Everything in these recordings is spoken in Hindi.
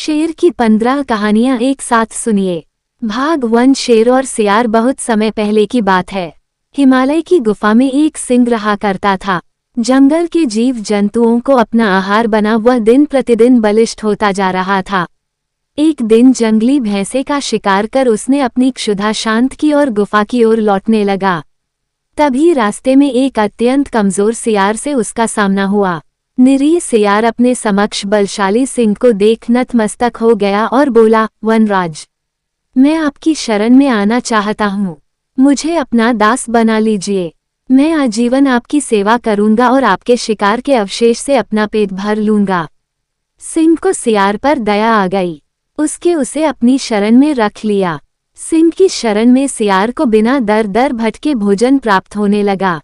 शेर की 15 कहानियां एक साथ सुनिए। भाग 1। शेर और सियार। बहुत समय पहले की बात है। हिमालय की गुफा में एक सिंह रहा करता था। जंगल के जीव जंतुओं को अपना आहार बना वह दिन प्रतिदिन बलिष्ठ होता जा रहा था। एक दिन जंगली भैंसे का शिकार कर उसने अपनी क्षुधा शांत की और गुफा की ओर लौटने लगा। तभी रास्ते में एक अत्यंत कमजोर सियार से उसका सामना हुआ। निरीह सियार अपने समक्ष बलशाली सिंह को देख नतमस्तक हो गया और बोला, वनराज, मैं आपकी शरण में आना चाहता हूँ। मुझे अपना दास बना लीजिए। मैं आजीवन आपकी सेवा करूंगा और आपके शिकार के अवशेष से अपना पेट भर लूंगा। सिंह को सियार पर दया आ गई। उसके उसे अपनी शरण में रख लिया। सिंह की शरण में सियार को बिना दर दर भटके भोजन प्राप्त होने लगा।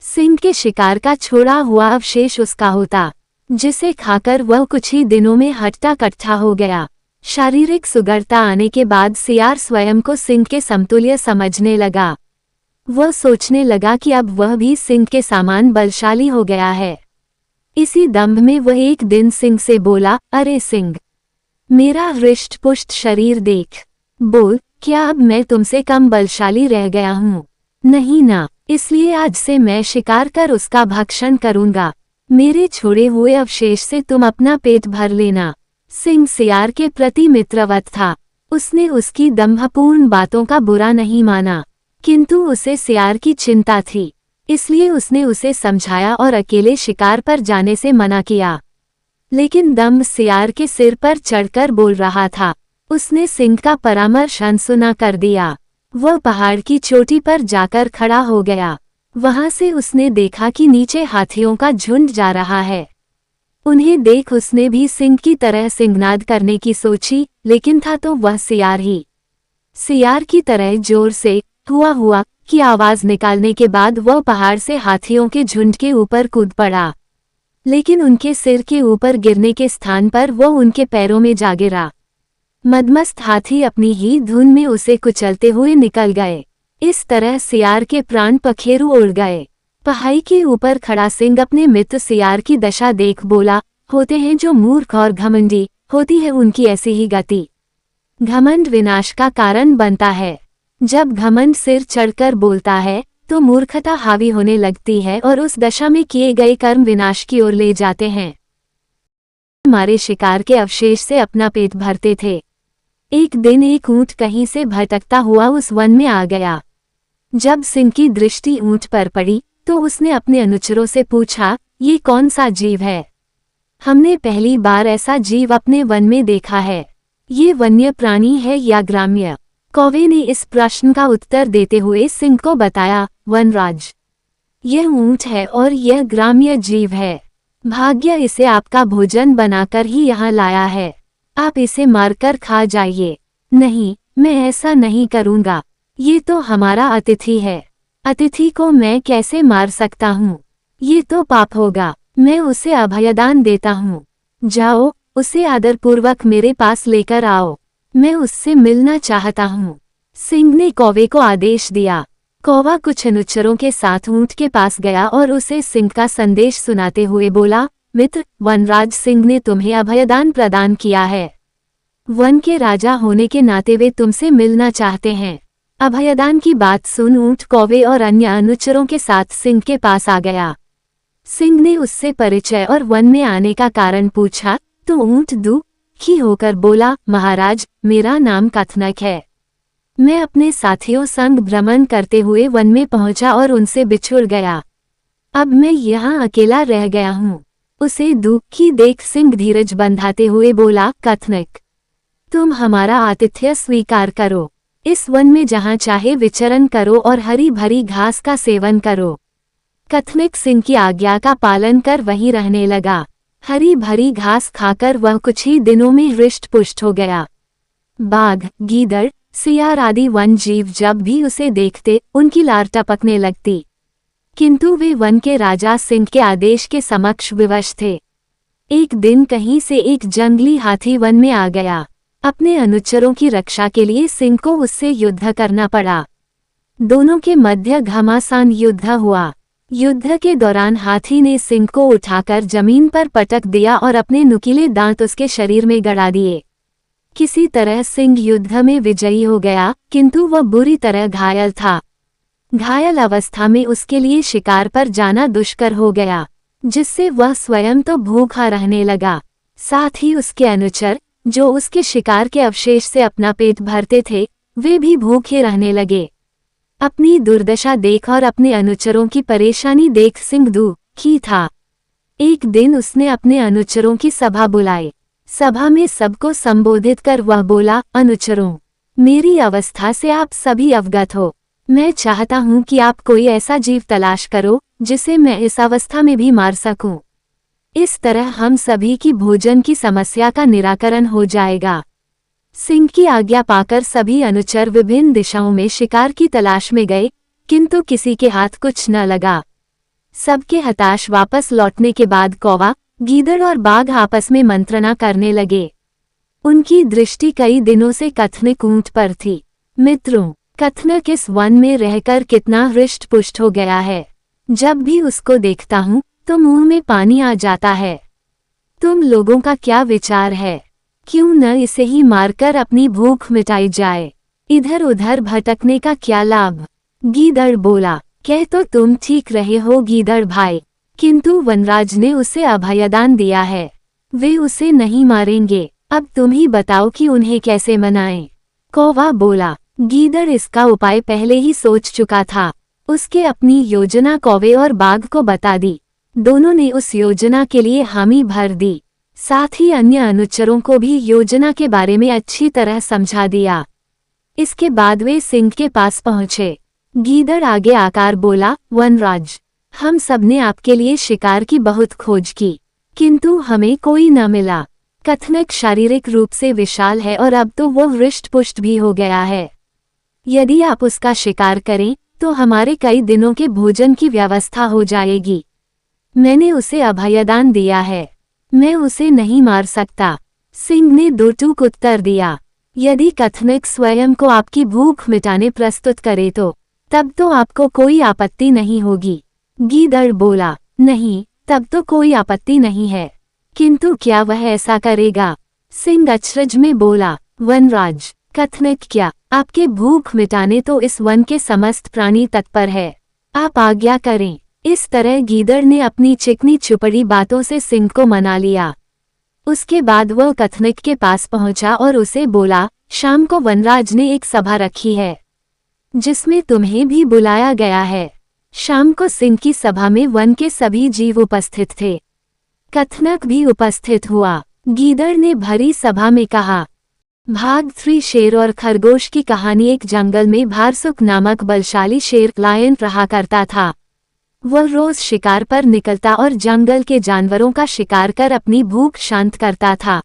सिंह के शिकार का छोड़ा हुआ अवशेष उसका होता, जिसे खाकर वह कुछ ही दिनों में हट्टा कट्ठा हो गया। शारीरिक सुगढ़ता आने के बाद सियार स्वयं को सिंह के समतुल्य समझने लगा। वह सोचने लगा कि अब वह भी सिंह के समान बलशाली हो गया है। इसी दंभ में वह एक दिन सिंह से बोला, अरे सिंह, मेरा हृष्ट-पुष्ट शरीर देख। बोल, क्या अब मैं तुमसे कम बलशाली रह गया हूँ? नहीं ना, इसलिए आज से मैं शिकार कर उसका भक्षण करूंगा। मेरे छोड़े हुए अवशेष से तुम अपना पेट भर लेना। सिंह सियार के प्रति मित्रवत था। उसने उसकी दंभपूर्ण बातों का बुरा नहीं माना, किंतु उसे सियार की चिंता थी, इसलिए उसने उसे समझाया और अकेले शिकार पर जाने से मना किया। लेकिन दंभ सियार के सिर पर चढ़कर बोल रहा था। उसने सिंह का परामर्श अनसुना कर दिया। वह पहाड़ की चोटी पर जाकर खड़ा हो गया। वहां से उसने देखा कि नीचे हाथियों का झुंड जा रहा है। उन्हें देख उसने भी सिंह की तरह सिंहनाद करने की सोची, लेकिन था तो वह सियार ही। सियार की तरह जोर से हुआ की आवाज निकालने के बाद वह पहाड़ से हाथियों के झुंड के ऊपर कूद पड़ा। लेकिन उनके सिर के ऊपर गिरने के स्थान पर वह उनके पैरों में जा गिरा। मदमस्त हाथी अपनी ही धुन में उसे कुचलते हुए निकल गए। इस तरह सियार के प्राण पखेरु उड़ गए। पहाड़ी के ऊपर खड़ा सिंह अपने मित्र सियार की दशा देख बोला, होते हैं जो मूर्ख और घमंडी, होती है उनकी ऐसी ही गति। घमंड विनाश का कारण बनता है। जब घमंड सिर चढ़कर बोलता है तो मूर्खता हावी होने लगती है और उस दशा में किए गए कर्म विनाश की ओर ले जाते हैं। हमारे शिकार के अवशेष से अपना पेट भरते थे। एक दिन एक ऊंट कहीं से भटकता हुआ उस वन में आ गया। जब सिंह की दृष्टि ऊंट पर पड़ी तो उसने अपने अनुचरों से पूछा, ये कौन सा जीव है? हमने पहली बार ऐसा जीव अपने वन में देखा है। ये वन्य प्राणी है या ग्राम्य? कौवे ने इस प्रश्न का उत्तर देते हुए सिंह को बताया, वनराज, यह ऊंट है और यह ग्राम्य जीव है। भाग्य इसे आपका भोजन बनाकर ही यहाँ लाया है। आप इसे मारकर खा जाइए। नहीं, मैं ऐसा नहीं करूँगा। ये तो हमारा अतिथि है। अतिथि को मैं कैसे मार सकता हूँ? ये तो पाप होगा। मैं उसे अभयदान देता हूँ। जाओ, उसे आदरपूर्वक मेरे पास लेकर आओ। मैं उससे मिलना चाहता हूँ। सिंह ने कौवे को आदेश दिया। कौवा कुछ अनुचरों के साथ ऊंट के पास गया और उसे सिंह का संदेश सुनाते हुए बोला, मित्र, वनराज सिंह ने तुम्हें अभयदान प्रदान किया है। वन के राजा होने के नाते वे तुमसे मिलना चाहते हैं। अभयदान की बात सुन ऊंट कौवे और अन्य अनुचरों के साथ सिंह के पास आ गया। सिंह ने उससे परिचय और वन में आने का कारण पूछा तो ऊंट दुखी होकर बोला, महाराज, मेरा नाम कथनक है। मैं अपने साथियों संग भ्रमण करते हुए वन में पहुंचा और उनसे बिछुड़ गया। अब मैं यहाँ अकेला रह गया हूँ। उसे दुखी देख सिंह धीरज बंधाते हुए बोला, कथनक, तुम हमारा आतिथ्य स्वीकार करो। इस वन में जहाँ चाहे विचरण करो और हरी भरी घास का सेवन करो। कथनक सिंह की आज्ञा का पालन कर वहीं रहने लगा। हरी भरी घास खाकर वह कुछ ही दिनों में हृष्ट-पुष्ट हो गया। बाघ, गीदड़, सियार आदि वन जीव जब भी उसे देखते उनकी लार टपकने लगती, किंतु वे वन के राजा सिंह के आदेश के समक्ष विवश थे। एक दिन कहीं से एक जंगली हाथी वन में आ गया। अपने अनुचरों की रक्षा के लिए सिंह को उससे युद्ध करना पड़ा। दोनों के मध्य घमासान युद्ध हुआ। युद्ध के दौरान हाथी ने सिंह को उठाकर जमीन पर पटक दिया और अपने नुकीले दांत उसके शरीर में गड़ा दिए। किसी तरह सिंह युद्ध में विजयी हो गया, किंतु वह बुरी तरह घायल था। घायल अवस्था में उसके लिए शिकार पर जाना दुष्कर हो गया, जिससे वह स्वयं तो भूखा रहने लगा, साथ ही उसके अनुचर जो उसके शिकार के अवशेष से अपना पेट भरते थे, वे भी भूखे रहने लगे। अपनी दुर्दशा देख और अपने अनुचरों की परेशानी देख सिंह दुखी था। एक दिन उसने अपने अनुचरों की सभा बुलाई। सभा में सबको संबोधित कर वह बोला, अनुचरों, मेरी अवस्था से आप सभी अवगत हो। मैं चाहता हूं कि आप कोई ऐसा जीव तलाश करो जिसे मैं इस अवस्था में भी मार सकूं। इस तरह हम सभी की भोजन की समस्या का निराकरण हो जाएगा। सिंह की आज्ञा पाकर सभी अनुचर विभिन्न दिशाओं में शिकार की तलाश में गए, किंतु किसी के हाथ कुछ न लगा। सबके हताश वापस लौटने के बाद कौवा, गीदड़ और बाघ आपस में मंत्रणा करने लगे। उनकी दृष्टि कई दिनों से कथनक ऊंट पर थी। मित्रों, कथनक इस वन में रहकर कितना हृष्ट पुष्ट हो गया है। जब भी उसको देखता हूँ तो मुंह में पानी आ जाता है। तुम लोगों का क्या विचार है? क्यों न इसे ही मारकर अपनी भूख मिटाई जाए? इधर उधर भटकने का क्या लाभ? गीदड़ बोला, कह तो तुम ठीक रहे हो गीदड़ भाई, किंतु वनराज ने उसे अभयदान दिया है। वे उसे नहीं मारेंगे। अब तुम ही बताओ कि उन्हें कैसे मनाएं? कौवा बोला, गीदड़ इसका उपाय पहले ही सोच चुका था। उसके अपनी योजना कौवे और बाघ को बता दी। दोनों ने उस योजना के लिए हामी भर दी। साथ ही अन्य अनुचरों को भी योजना के बारे में अच्छी तरह समझा दिया। इसके बाद वे सिंह के पास पहुंचे। गीदड़ आगे आकर बोला, वनराज, हम सबने आपके लिए शिकार की बहुत खोज की, किंतु हमें कोई न मिला। कथनक शारीरिक रूप से विशाल है और अब तो वो हृष्ट पुष्ट भी हो गया है। यदि आप उसका शिकार करें तो हमारे कई दिनों के भोजन की व्यवस्था हो जाएगी। मैंने उसे अभयदान दिया है, मैं उसे नहीं मार सकता। सिंह ने दो टूक उत्तर दिया। यदि कथनक स्वयं को आपकी भूख मिटाने प्रस्तुत करे तो तब तो आपको कोई आपत्ति नहीं होगी। गीदड़ बोला, नहीं, तब तो कोई आपत्ति नहीं है, किंतु क्या वह ऐसा करेगा? सिंह अचरज में बोला, वनराज, कथनक क्या? आपके भूख मिटाने तो इस वन के समस्त प्राणी तत्पर है। आप आज्ञा करें। इस तरह गीदड़ ने अपनी चिकनी चुपड़ी बातों से सिंह को मना लिया। उसके बाद वह कथनक के पास पहुंचा और उसे बोला, शाम को वनराज ने एक सभा रखी है जिसमें तुम्हें भी बुलाया गया है। शाम को सिंह की सभा में वन के सभी जीव उपस्थित थे। कथनक भी उपस्थित हुआ। गीदड़ ने भरी सभा में कहा, भाग 3 शेर और खरगोश की कहानी। एक जंगल में भारसुक नामक बलशाली शेर लायन रहा करता था। वह रोज शिकार पर निकलता और जंगल के जानवरों का शिकार कर अपनी भूख शांत करता था।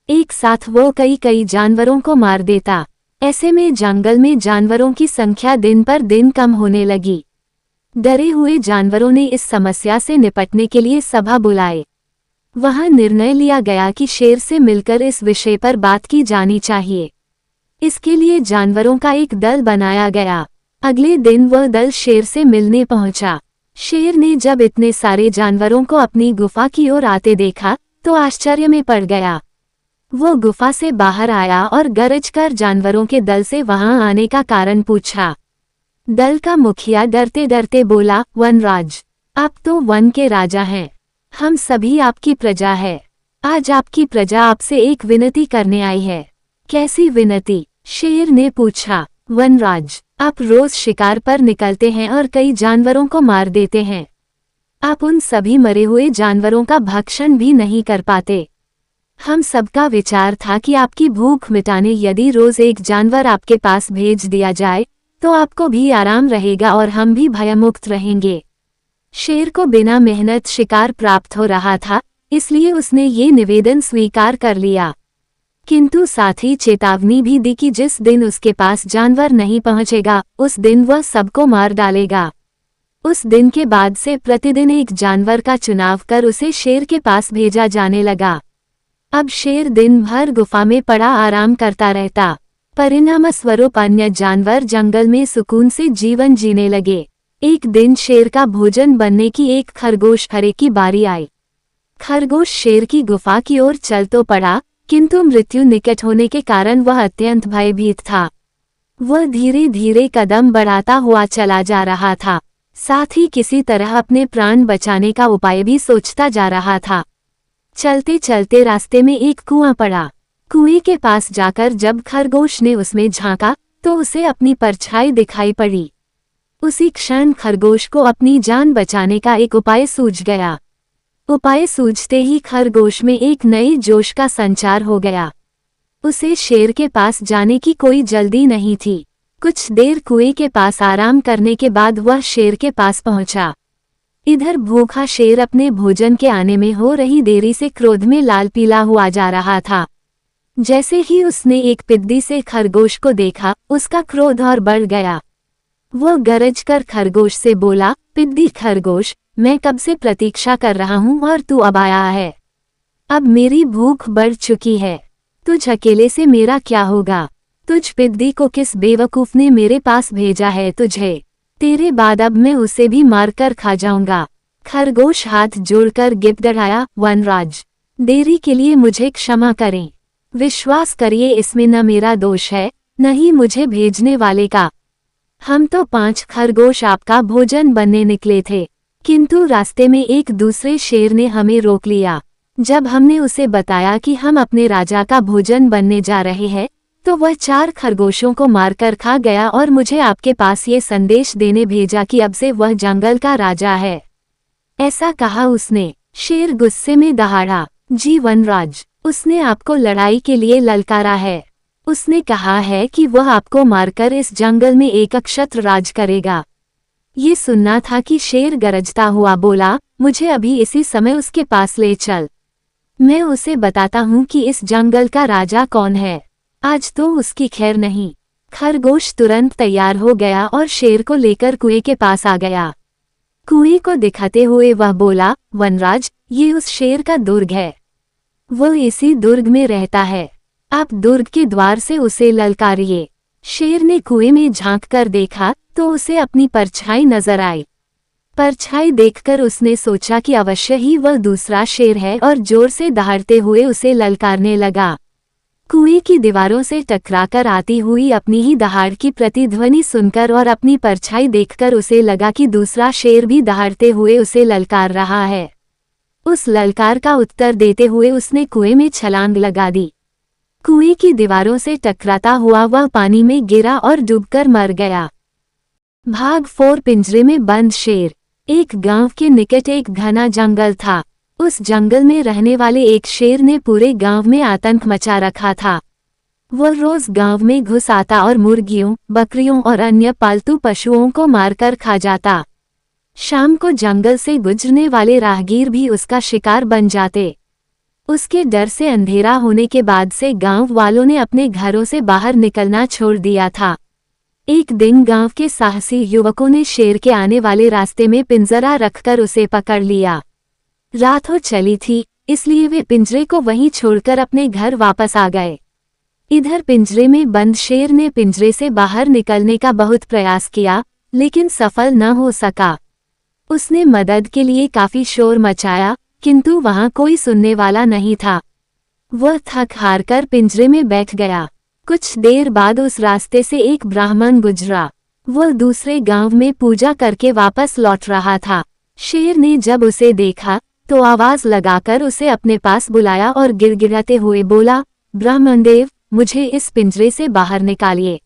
एक साथ वो कई जानवरों को मार देता। ऐसे में जंगल में जानवरों की संख्या दिन पर दिन कम होने लगी। डरे हुए जानवरों ने इस समस्या से निपटने के लिए सभा बुलाए। वहां निर्णय लिया गया कि शेर से मिलकर इस विषय पर बात की जानी चाहिए। इसके लिए जानवरों का एक दल बनाया गया। अगले दिन वह दल शेर से मिलने पहुंचा। शेर ने जब इतने सारे जानवरों को अपनी गुफा की ओर आते देखा तो आश्चर्य में पड़ गया। वो गुफा से बाहर आया और गरज कर जानवरों के दल से वहां आने का कारण पूछा। दल का मुखिया डरते डरते बोला, वनराज, आप तो वन के राजा हैं, हम सभी आपकी प्रजा है। आज आपकी प्रजा आपसे एक विनती करने आई है। कैसी विनती? शेर ने पूछा। वनराज, आप रोज शिकार पर निकलते हैं और कई जानवरों को मार देते हैं। आप उन सभी मरे हुए जानवरों का भक्षण भी नहीं कर पाते। हम सबका विचार था कि आपकी भूख मिटाने यदि रोज एक जानवर आपके पास भेज दिया जाए तो आपको भी आराम रहेगा और हम भी भयमुक्त रहेंगे। शेर को बिना मेहनत शिकार प्राप्त हो रहा था, इसलिए उसने ये निवेदन स्वीकार कर लिया, किंतु साथ ही चेतावनी भी दी कि जिस दिन उसके पास जानवर नहीं पहुंचेगा उस दिन वह सबको मार डालेगा। उस दिन के बाद से प्रतिदिन एक जानवर का चुनाव कर उसे शेर के पास भेजा जाने लगा। अब शेर दिन भर गुफा में पड़ा आराम करता रहता। परिणामस्वरूप अन्य जानवर जंगल में सुकून से जीवन जीने लगे। एक दिन शेर का भोजन बनने की एक खरगोश हरे की बारी आई। खरगोश शेर की गुफा की ओर चल तो पड़ा, किंतु मृत्यु निकट होने के कारण वह अत्यंत भयभीत था। वह धीरे धीरे कदम बढ़ाता हुआ चला जा रहा था, साथ ही किसी तरह अपने प्राण बचाने का उपाय भी सोचता जा रहा था। चलते चलते रास्ते में एक कुआं पड़ा। कुएं के पास जाकर जब खरगोश ने उसमें झांका तो उसे अपनी परछाई दिखाई पड़ी। उसी क्षण खरगोश को अपनी जान बचाने का एक उपाय सूझ गया। उपाय सूझते ही खरगोश में एक नए जोश का संचार हो गया। उसे शेर के पास जाने की कोई जल्दी नहीं थी। कुछ देर कुएं के पास आराम करने के बाद वह शेर के पास पहुंचा। इधर भूखा शेर अपने भोजन के आने में हो रही देरी से क्रोध में लाल पीला हुआ जा रहा था। जैसे ही उसने एक पिद्दी से खरगोश को देखा, उसका क्रोध और बढ़ गया। वह गरज कर खरगोश से बोला, पिद्दी खरगोश, मैं कब से प्रतीक्षा कर रहा हूँ और तू अब आया है। अब मेरी भूख बढ़ चुकी है। तुझ अकेले से मेरा क्या होगा? तुझ पिद्दी को किस बेवकूफ ने मेरे पास भेजा है तुझे? तेरे बाद अब मैं उसे भी मारकर खा जाऊंगा। खरगोश हाथ जोड़कर गिड़गिड़ाया, वनराज, देरी के लिए मुझे क्षमा करें। विश्वास करिए, इसमें न मेरा दोष है, न ही मुझे भेजने वाले का। हम तो 5 खरगोश आपका भोजन बनने निकले थे, किंतु रास्ते में एक दूसरे शेर ने हमें रोक लिया। जब हमने उसे बताया कि हम अपने राजा का भोजन बनने जा रहे हैं, तो वह 4 खरगोशों को मारकर खा गया और मुझे आपके पास ये संदेश देने भेजा कि अब से वह जंगल का राजा है। ऐसा कहा उसने। शेर गुस्से में दहाड़ा, जी वनराज, उसने आपको लड़ाई के लिए ललकारा है। उसने कहा है कि वह आपको मारकर इस जंगल में एक अक्षत्र राज करेगा। ये सुनना था कि शेर गरजता हुआ बोला, मुझे अभी इसी समय उसके पास ले चल। मैं उसे बताता हूँ कि इस जंगल का राजा कौन है। आज तो उसकी खैर नहीं। खरगोश तुरंत तैयार हो गया और शेर को लेकर कुएं के पास आ गया। कुएं को दिखाते हुए वह बोला, वनराज, ये उस शेर का दुर्ग है। वो इसी दुर्ग में रहता है। आप दुर्ग के द्वार से उसे ललकारिए। शेर ने कुएं में झांक कर देखा तो उसे अपनी परछाई नजर आई। परछाई देखकर उसने सोचा कि अवश्य ही वह दूसरा शेर है और जोर से दहाड़ते हुए उसे ललकारने लगा। कुएं की दीवारों से टकराकर आती हुई अपनी ही दहाड़ की प्रतिध्वनि सुनकर और अपनी परछाई देखकर उसे लगा कि दूसरा शेर भी दहाड़ते हुए उसे ललकार रहा है। उस ललकार का उत्तर देते हुए उसने कुएं में छलांग लगा दी। कुएं की दीवारों से टकराता हुआ वह पानी में गिरा और डूबकर मर गया। भाग 4 पिंजरे में बंद शेर। एक गांव के निकट एक घना जंगल था। उस जंगल में रहने वाले एक शेर ने पूरे गांव में आतंक मचा रखा था। वह रोज गांव में घुस आता और मुर्गियों, बकरियों और अन्य पालतू पशुओं को मारकर खा जाता। शाम को जंगल से गुजरने वाले राहगीर भी उसका शिकार बन जाते। उसके डर से अंधेरा होने के बाद से गांव वालों ने अपने घरों से बाहर निकलना छोड़ दिया था। एक दिन गांव के साहसी युवकों ने शेर के आने वाले रास्ते में पिंजरा रखकर उसे पकड़ लिया। रात हो चली थी, इसलिए वे पिंजरे को वहीं छोड़कर अपने घर वापस आ गए। इधर पिंजरे में बंद शेर ने पिंजरे से बाहर निकलने का बहुत प्रयास किया, लेकिन सफल न हो सका। उसने मदद के लिए काफी शोर मचाया, किंतु वहां कोई सुनने वाला नहीं था। वह थक हार कर पिंजरे में बैठ गया। कुछ देर बाद उस रास्ते से एक ब्राह्मण गुजरा। वह दूसरे गांव में पूजा करके वापस लौट रहा था। शेर ने जब उसे देखा तो आवाज लगाकर उसे अपने पास बुलाया और गिड़गिड़ाते हुए बोला, ब्राह्मण देव, मुझे इस पिंजरे से बाहर निकालिए।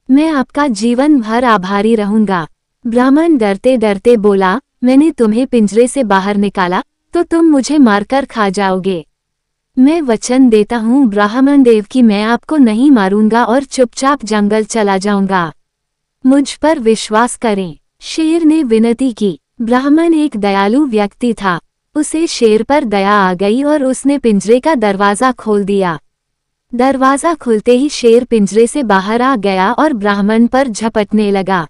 मैं आपका जीवन भर आभारी रहूंगा। ब्राह्मण डरते डरते बोला, मैंने तुम्हें पिंजरे से बाहर निकाला तो तुम मुझे मारकर खा जाओगे। मैं वचन देता हूँ ब्राह्मण देव कि मैं आपको नहीं मारूंगा और चुपचाप जंगल चला जाऊंगा। मुझ पर विश्वास करें। शेर ने विनती की। ब्राह्मण एक दयालु व्यक्ति था। उसे शेर पर दया आ गई और उसने पिंजरे का दरवाजा खोल दिया। दरवाजा खुलते ही शेर पिंजरे से बाहर आ गया और ब्राह्मण पर झपटने लगा।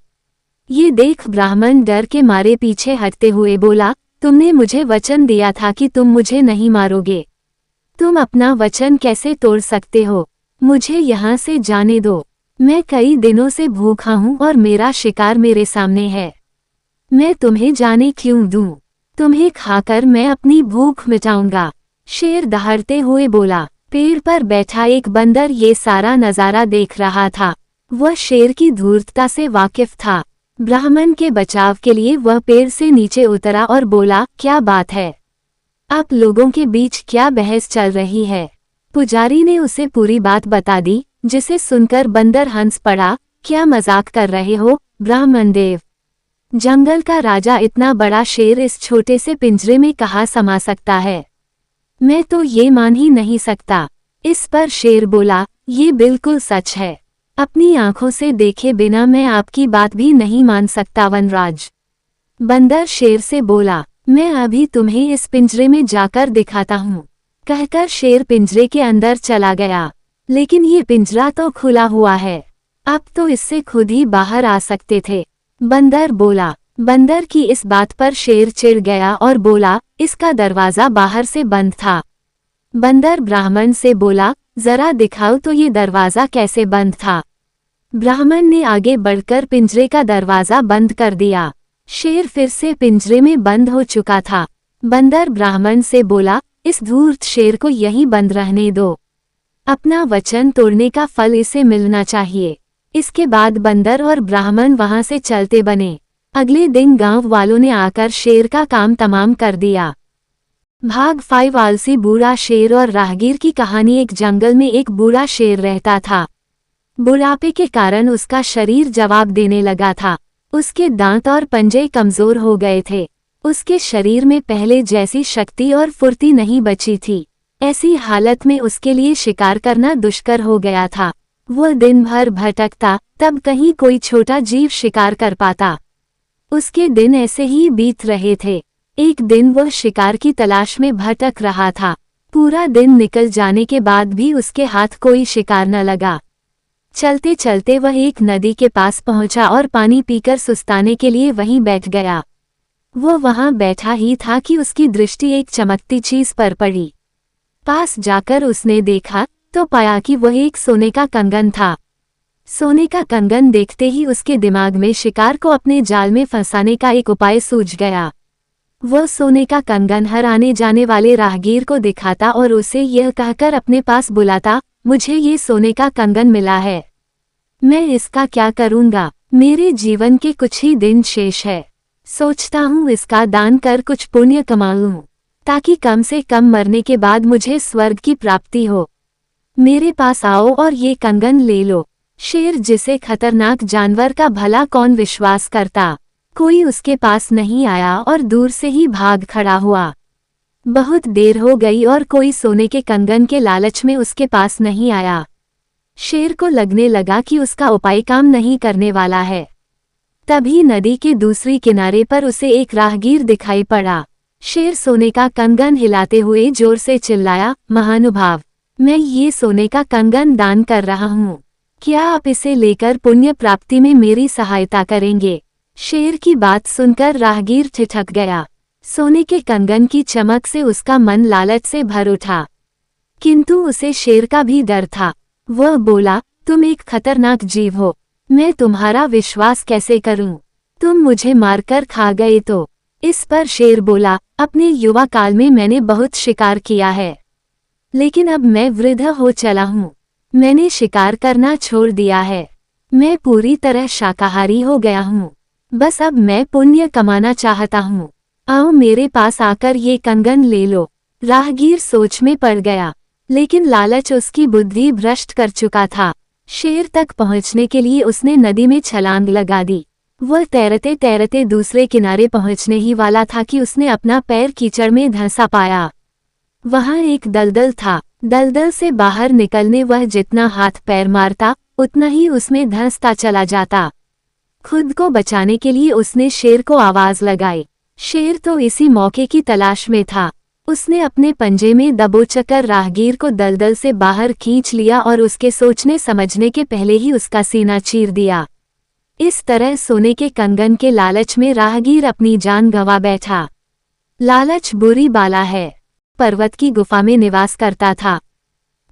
ये देख ब्राह्मण डर के मारे पीछे हटते हुए बोला, तुमने मुझे वचन दिया था कि तुम मुझे नहीं मारोगे। तुम अपना वचन कैसे तोड़ सकते हो? मुझे यहाँ से जाने दो। मैं कई दिनों से भूखा हूँ और मेरा शिकार मेरे सामने है। मैं तुम्हें जाने क्यों दूं? तुम्हें खाकर मैं अपनी भूख मिटाऊंगा। शेर दहाड़ते हुए बोला। पेड़ पर बैठा एक बंदर ये सारा नजारा देख रहा था। वह शेर की धूर्तता से वाकिफ था। ब्राह्मण के बचाव के लिए वह पेड़ से नीचे उतरा और बोला, क्या बात है? आप लोगों के बीच क्या बहस चल रही है? पुजारी ने उसे पूरी बात बता दी, जिसे सुनकर बंदर हंस पड़ा। क्या मजाक कर रहे हो ब्राह्मण देव? जंगल का राजा इतना बड़ा शेर इस छोटे से पिंजरे में कहाँ समा सकता है? मैं तो ये मान ही नहीं सकता। इस पर शेर बोला, ये बिल्कुल सच है। अपनी आंखों से देखे बिना मैं आपकी बात भी नहीं मान सकता वनराज। बंदर शेर से बोला, मैं अभी तुम्हें इस पिंजरे में जाकर दिखाता हूँ। कहकर शेर पिंजरे के अंदर चला गया। लेकिन ये पिंजरा तो खुला हुआ है, अब तो इससे खुद ही बाहर आ सकते थे। बंदर बोला। बंदर की इस बात पर शेर चिढ़ गया और बोला, इसका दरवाजा बाहर से बंद था। बंदर ब्राह्मण से बोला, जरा दिखाओ तो ये दरवाजा कैसे बंद था। ब्राह्मण ने आगे बढ़कर पिंजरे का दरवाजा बंद कर दिया। शेर फिर से पिंजरे में बंद हो चुका था। बंदर ब्राह्मण से बोला, इस धूर्त शेर को यहीं बंद रहने दो। अपना वचन तोड़ने का फल इसे मिलना चाहिए। इसके बाद बंदर और ब्राह्मण वहां से चलते बने। अगले दिन गांव वालों ने आकर शेर का काम तमाम कर दिया। भाग 5 आलसी बूढ़ा शेर और राहगीर की कहानी। एक जंगल में एक बूढ़ा शेर रहता था। बुढ़ापे के कारण उसका शरीर जवाब देने लगा था। उसके दांत और पंजे कमजोर हो गए थे। उसके शरीर में पहले जैसी शक्ति और फुर्ती नहीं बची थी। ऐसी हालत में उसके लिए शिकार करना दुष्कर हो गया था। वह दिन भर भटकता, तब कहीं कोई छोटा जीव शिकार कर पाता। उसके दिन ऐसे ही बीत रहे थे। एक दिन वह शिकार की तलाश में भटक रहा था। पूरा दिन निकल जाने के बाद भी उसके हाथ कोई शिकार न लगा। चलते चलते वह एक नदी के पास पहुंचा और पानी पीकर सुस्ताने के लिए वहीं बैठ गया। वह वहां बैठा ही था कि उसकी दृष्टि एक चमकती चीज पर पड़ी। पास जाकर उसने देखा तो पाया कि वह एक सोने का कंगन था। सोने का कंगन देखते ही उसके दिमाग में शिकार को अपने जाल में फंसाने का एक उपाय सूझ गया। वह सोने का कंगन हर आने जाने वाले राहगीर को दिखाता और उसे यह कहकर अपने पास बुलाता, मुझे ये सोने का कंगन मिला है, मैं इसका क्या करूंगा? मेरे जीवन के कुछ ही दिन शेष है। सोचता हूँ इसका दान कर कुछ पुण्य कमा लूं, ताकि कम से कम मरने के बाद मुझे स्वर्ग की प्राप्ति हो। मेरे पास आओ और ये कंगन ले लो। शेर, जिसे खतरनाक जानवर का भला कौन विश्वास करता, कोई उसके पास नहीं आया और दूर से ही भाग खड़ा हुआ। बहुत देर हो गई और कोई सोने के कंगन के लालच में उसके पास नहीं आया। शेर को लगने लगा कि उसका उपाय काम नहीं करने वाला है। तभी नदी के दूसरी किनारे पर उसे एक राहगीर दिखाई पड़ा। शेर सोने का कंगन हिलाते हुए जोर से चिल्लाया, महानुभाव, मैं ये सोने का कंगन दान कर रहा हूँ, क्या आप इसे लेकर पुण्य प्राप्ति में मेरी सहायता करेंगे? शेर की बात सुनकर राहगीर ठिठक गया। सोने के कंगन की चमक से उसका मन लालच से भर उठा, किंतु उसे शेर का भी डर था। वह बोला, तुम एक खतरनाक जीव हो, मैं तुम्हारा विश्वास कैसे करूं? तुम मुझे मारकर खा गए तो? इस पर शेर बोला, अपने युवा काल में मैंने बहुत शिकार किया है, लेकिन अब मैं वृद्ध हो चला हूँ। मैंने शिकार करना छोड़ दिया है। मैं पूरी तरह शाकाहारी हो गया हूँ। बस अब मैं पुण्य कमाना चाहता हूँ। आओ मेरे पास आकर ये कंगन ले लो। राहगीर सोच में पड़ गया, लेकिन लालच उसकी बुद्धि भ्रष्ट कर चुका था। शेर तक पहुंचने के लिए उसने नदी में छलांग लगा दी। वह तैरते तैरते दूसरे किनारे पहुंचने ही वाला था कि उसने अपना पैर कीचड़ में धंसा पाया। वहां एक दलदल था। दलदल से बाहर निकलने वह जितना हाथ पैर मारता, उतना ही उसमें धंसता चला जाता। खुद को बचाने के लिए उसने शेर को आवाज लगाई। शेर तो इसी मौके की तलाश में था। उसने अपने पंजे में दबोचकर राहगीर को दलदल से बाहर खींच लिया और उसके सोचने समझने के पहले ही उसका सीना चीर दिया। इस तरह सोने के कंगन के लालच में राहगीर अपनी जान गंवा बैठा। लालच बुरी बाला है। पर्वत की गुफा में निवास करता था।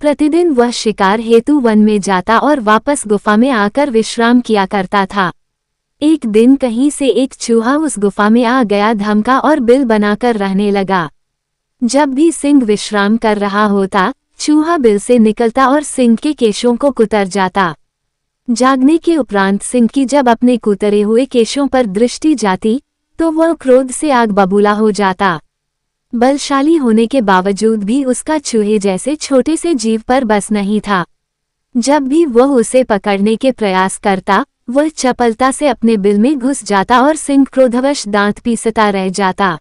प्रतिदिन वह शिकार हेतु वन में जाता और वापस गुफा में आकर विश्राम किया करता था। एक दिन कहीं से एक चूहा उस गुफा में आ गया, धमका और बिल बनाकर रहने लगा। जब भी सिंह विश्राम कर रहा होता, चूहा बिल से निकलता और सिंह के केशों को कुतर जाता। जागने के उपरांत सिंह की जब अपने कुतरे हुए केशों पर दृष्टि जाती तो वह क्रोध से आग बबूला हो जाता। बलशाली होने के बावजूद भी उसका चूहे जैसे छोटे से जीव पर बस नहीं था। जब भी वह उसे पकड़ने के प्रयास करता, वह चपलता से अपने बिल में घुस जाता और सिंह क्रोधवश दांत पीसता रह जाता।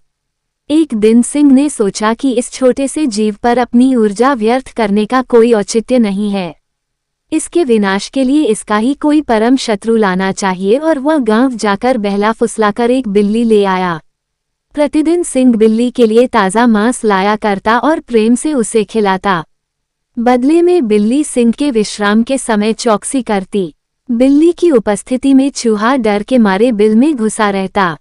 एक दिन सिंह ने सोचा कि इस छोटे से जीव पर अपनी ऊर्जा व्यर्थ करने का कोई औचित्य नहीं है। इसके विनाश के लिए इसका ही कोई परम शत्रु लाना चाहिए और वह गांव जाकर बहला फुसलाकर एक बिल्ली ले आया। प्रतिदिन सिंह बिल्ली के लिए ताज़ा मांस लाया करता और प्रेम से उसे खिलाता। बदले में बिल्ली सिंह के विश्राम के समय चौकसी करती। बिल्ली की उपस्थिति में चूहा डर के मारे बिल में घुसा रहता।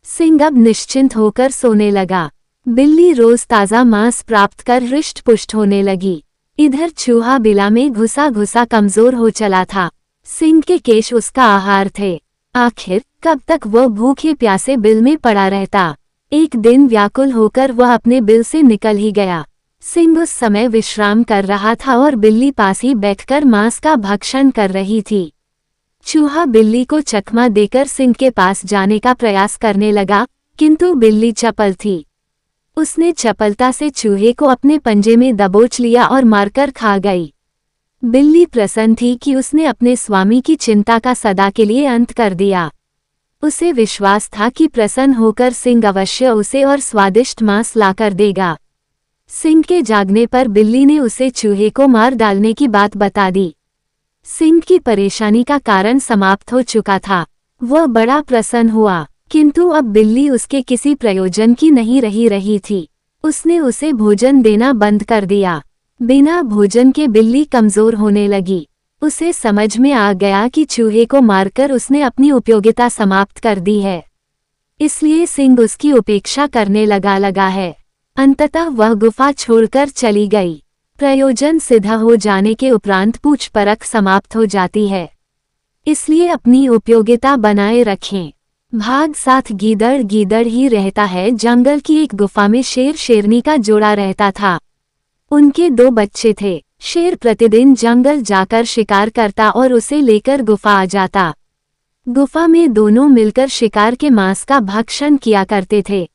सिंह अब निश्चिंत होकर सोने लगा। बिल्ली रोज ताज़ा मांस प्राप्त कर हृष्ट पुष्ट होने लगी। इधर चूहा बिला में घुसा घुसा कमजोर हो चला था। सिंह के केश उसका आहार थे। आखिर कब तक वह भूखे प्यासे बिल में पड़ा रहता। एक दिन व्याकुल होकर वह अपने बिल से निकल ही गया। सिंह उस समय विश्राम कर रहा था और बिल्ली पास ही बैठकर मांस का भक्षण कर रही थी। चूहा बिल्ली को चकमा देकर सिंह के पास जाने का प्रयास करने लगा, किंतु बिल्ली चपल थी। उसने चपलता से चूहे को अपने पंजे में दबोच लिया और मारकर खा गई। बिल्ली प्रसन्न थी कि उसने अपने स्वामी की चिंता का सदा के लिए अंत कर दिया। उसे विश्वास था कि प्रसन्न होकर सिंह अवश्य उसे और स्वादिष्ट मांस लाकर देगा। सिंह के जागने पर बिल्ली ने उसे चूहे को मार डालने की बात बता दी। सिंह की परेशानी का कारण समाप्त हो चुका था। वह बड़ा प्रसन्न हुआ, किंतु अब बिल्ली उसके किसी प्रयोजन की नहीं रही थी। उसने उसे भोजन देना बंद कर दिया। बिना भोजन के बिल्ली कमजोर होने लगी। उसे समझ में आ गया कि चूहे को मारकर उसने अपनी उपयोगिता समाप्त कर दी है, इसलिए सिंह उसकी उपेक्षा करने लगा है। अंततः वह गुफा छोड़कर चली गई। प्रयोजन सिद्ध हो जाने के उपरांत पूछ परख समाप्त हो जाती है, इसलिए अपनी उपयोगिता बनाए रखें। भाग 7 गीदड़ गीदड़ ही रहता है। जंगल की एक गुफा में शेर शेरनी का जोड़ा रहता था। उनके 2 बच्चे थे। शेर प्रतिदिन जंगल जाकर शिकार करता और उसे लेकर गुफा आ जाता। गुफा में दोनों मिलकर शिकार के मांस का भक्षण किया करते थे।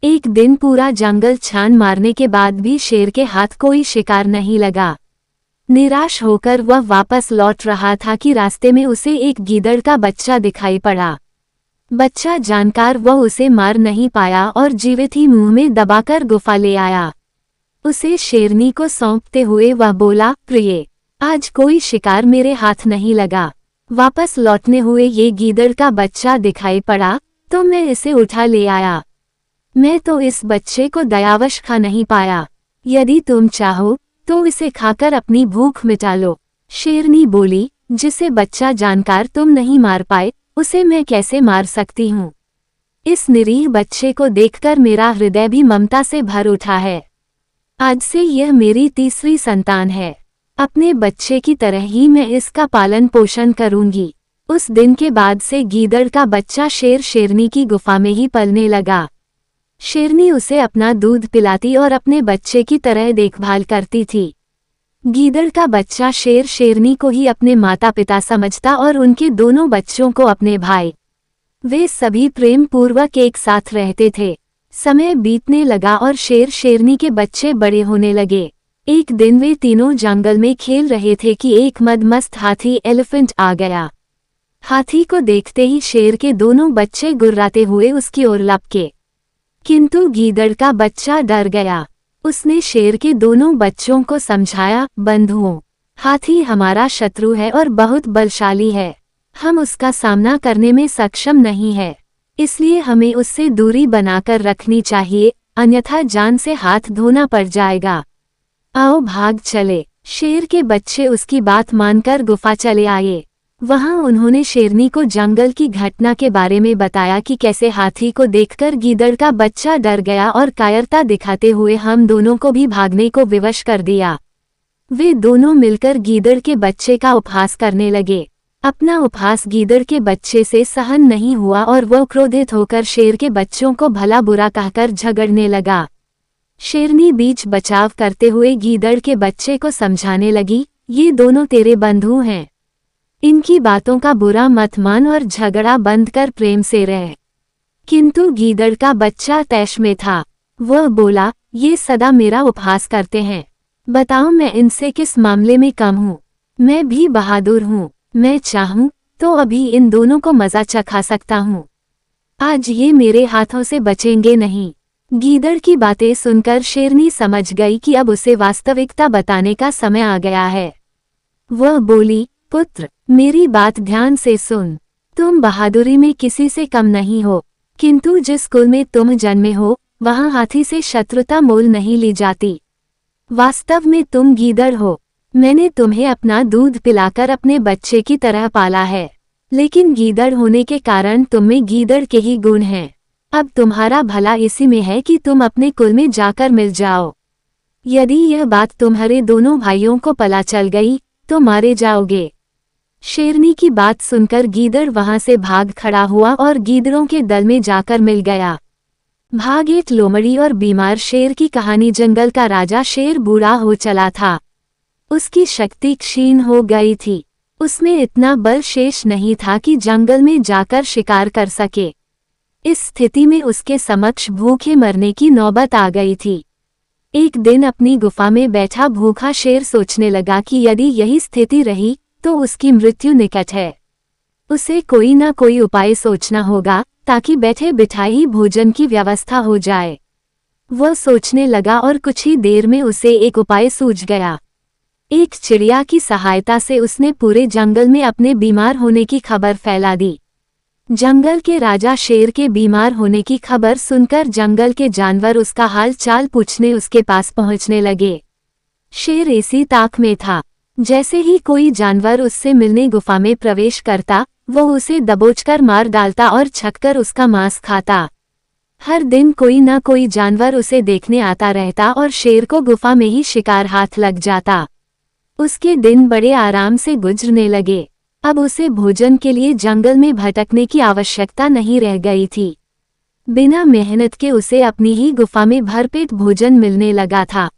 एक दिन पूरा जंगल छान मारने के बाद भी शेर के हाथ कोई शिकार नहीं लगा। निराश होकर वह वापस लौट रहा था कि रास्ते में उसे एक गीदड़ का बच्चा दिखाई पड़ा। बच्चा जानकार वह उसे मार नहीं पाया और जीवित ही मुंह में दबाकर गुफा ले आया। उसे शेरनी को सौंपते हुए वह बोला, प्रिय, आज कोई शिकार मेरे हाथ नहीं लगा। वापस लौटने हुए ये गीदड़ का बच्चा दिखाई पड़ा तो मैं इसे उठा ले आया। मैं तो इस बच्चे को दयावश खा नहीं पाया। यदि तुम चाहो तो इसे खाकर अपनी भूख मिटा लो। शेरनी बोली, जिसे बच्चा जानकार तुम नहीं मार पाए उसे मैं कैसे मार सकती हूँ। इस निरीह बच्चे को देखकर मेरा हृदय भी ममता से भर उठा है। आज से यह मेरी तीसरी संतान है। अपने बच्चे की तरह ही मैं इसका पालन पोषण करूंगी। उस दिन के बाद से गीदड़ का बच्चा शेर शेरनी की गुफा में ही पलने लगा। शेरनी उसे अपना दूध पिलाती और अपने बच्चे की तरह देखभाल करती थी। गीदड़ का बच्चा शेर शेरनी को ही अपने माता पिता समझता और उनके दोनों बच्चों को अपने भाई। वे सभी प्रेम पूर्वक एक साथ रहते थे। समय बीतने लगा और शेर शेरनी के बच्चे बड़े होने लगे। एक दिन वे तीनों जंगल में खेल रहे थे कि एक मदमस्त हाथी एलिफेंट आ गया। हाथी को देखते ही शेर के दोनों बच्चे गुर्राते हुए उसकी ओर लपके, किंतु गीदड़ का बच्चा डर गया। उसने शेर के दोनों बच्चों को समझाया, बंधुओं, हाथी हमारा शत्रु है और बहुत बलशाली है। हम उसका सामना करने में सक्षम नहीं है, इसलिए हमें उससे दूरी बनाकर रखनी चाहिए, अन्यथा जान से हाथ धोना पड़ जाएगा। आओ भाग चले। शेर के बच्चे उसकी बात मानकर गुफा चले आए। वहां उन्होंने शेरनी को जंगल की घटना के बारे में बताया कि कैसे हाथी को देखकर गीदड़ का बच्चा डर गया और कायरता दिखाते हुए हम दोनों को भी भागने को विवश कर दिया। वे दोनों मिलकर गीदड़ के बच्चे का उपहास करने लगे। अपना उपहास गीदड़ के बच्चे से सहन नहीं हुआ और वह क्रोधित होकर शेर के बच्चों को भला बुरा कहकर झगड़ने लगा। शेरनी बीच बचाव करते हुए गीदड़ के बच्चे को समझाने लगी, ये दोनों तेरे बंधु हैं, इनकी बातों का बुरा मत मान और झगड़ा बंद कर प्रेम से रह। किंतु गीदड़ का बच्चा तैश में था। वह बोला, ये सदा मेरा उपहास करते हैं, बताओ मैं इनसे किस मामले में कम हूँ। मैं भी बहादुर हूँ, मैं चाहूँ तो अभी इन दोनों को मजा चखा सकता हूँ। आज ये मेरे हाथों से बचेंगे नहीं। गीदड़ की बातें सुनकर शेरनी समझ गई कि अब उसे वास्तविकता बताने का समय आ गया है। वह बोली, पुत्र, मेरी बात ध्यान से सुन। तुम बहादुरी में किसी से कम नहीं हो, किंतु जिस कुल में तुम जन्मे हो वहां हाथी से शत्रुता मोल नहीं ली जाती। वास्तव में तुम गीदड़ हो। मैंने तुम्हें अपना दूध पिलाकर अपने बच्चे की तरह पाला है, लेकिन गीदड़ होने के कारण तुम में गीदड़ के ही गुण हैं। अब तुम्हारा भला इसी में है कि तुम अपने कुल में जाकर मिल जाओ। यदि यह बात तुम्हारे दोनों भाइयों को पता चल गई तो मारे जाओगे। शेरनी की बात सुनकर गीदड़ वहां से भाग खड़ा हुआ और गीदड़ों के दल में जाकर मिल गया। भाग एक लोमड़ी और बीमार शेर की कहानी। जंगल का राजा शेर बूढ़ा हो चला था। उसकी शक्ति क्षीण हो गई थी। उसमें इतना बल शेष नहीं था कि जंगल में जाकर शिकार कर सके। इस स्थिति में उसके समक्ष भूखे मरने की नौबत आ गई थी। एक दिन अपनी गुफा में बैठा भूखा शेर सोचने लगा कि यदि यही स्थिति रही तो उसकी मृत्यु निकट है। उसे कोई ना कोई उपाय सोचना होगा ताकि बैठे बिठाए ही भोजन की व्यवस्था हो जाए। वह सोचने लगा और कुछ ही देर में उसे एक उपाय सूझ गया। एक चिड़िया की सहायता से उसने पूरे जंगल में अपने बीमार होने की खबर फैला दी। जंगल के राजा शेर के बीमार होने की खबर सुनकर जंगल के जानवर उसका हाल चाल पूछने उसके पास पहुंचने लगे। शेर ऐसी ताक में था, जैसे ही कोई जानवर उससे मिलने गुफा में प्रवेश करता वह उसे दबोचकर मार डालता और छककर उसका मांस खाता। हर दिन कोई ना कोई जानवर उसे देखने आता रहता और शेर को गुफा में ही शिकार हाथ लग जाता। उसके दिन बड़े आराम से गुजरने लगे। अब उसे भोजन के लिए जंगल में भटकने की आवश्यकता नहीं रह गई थी। बिना मेहनत के उसे अपनी ही गुफा में भरपेट भोजन मिलने लगा था।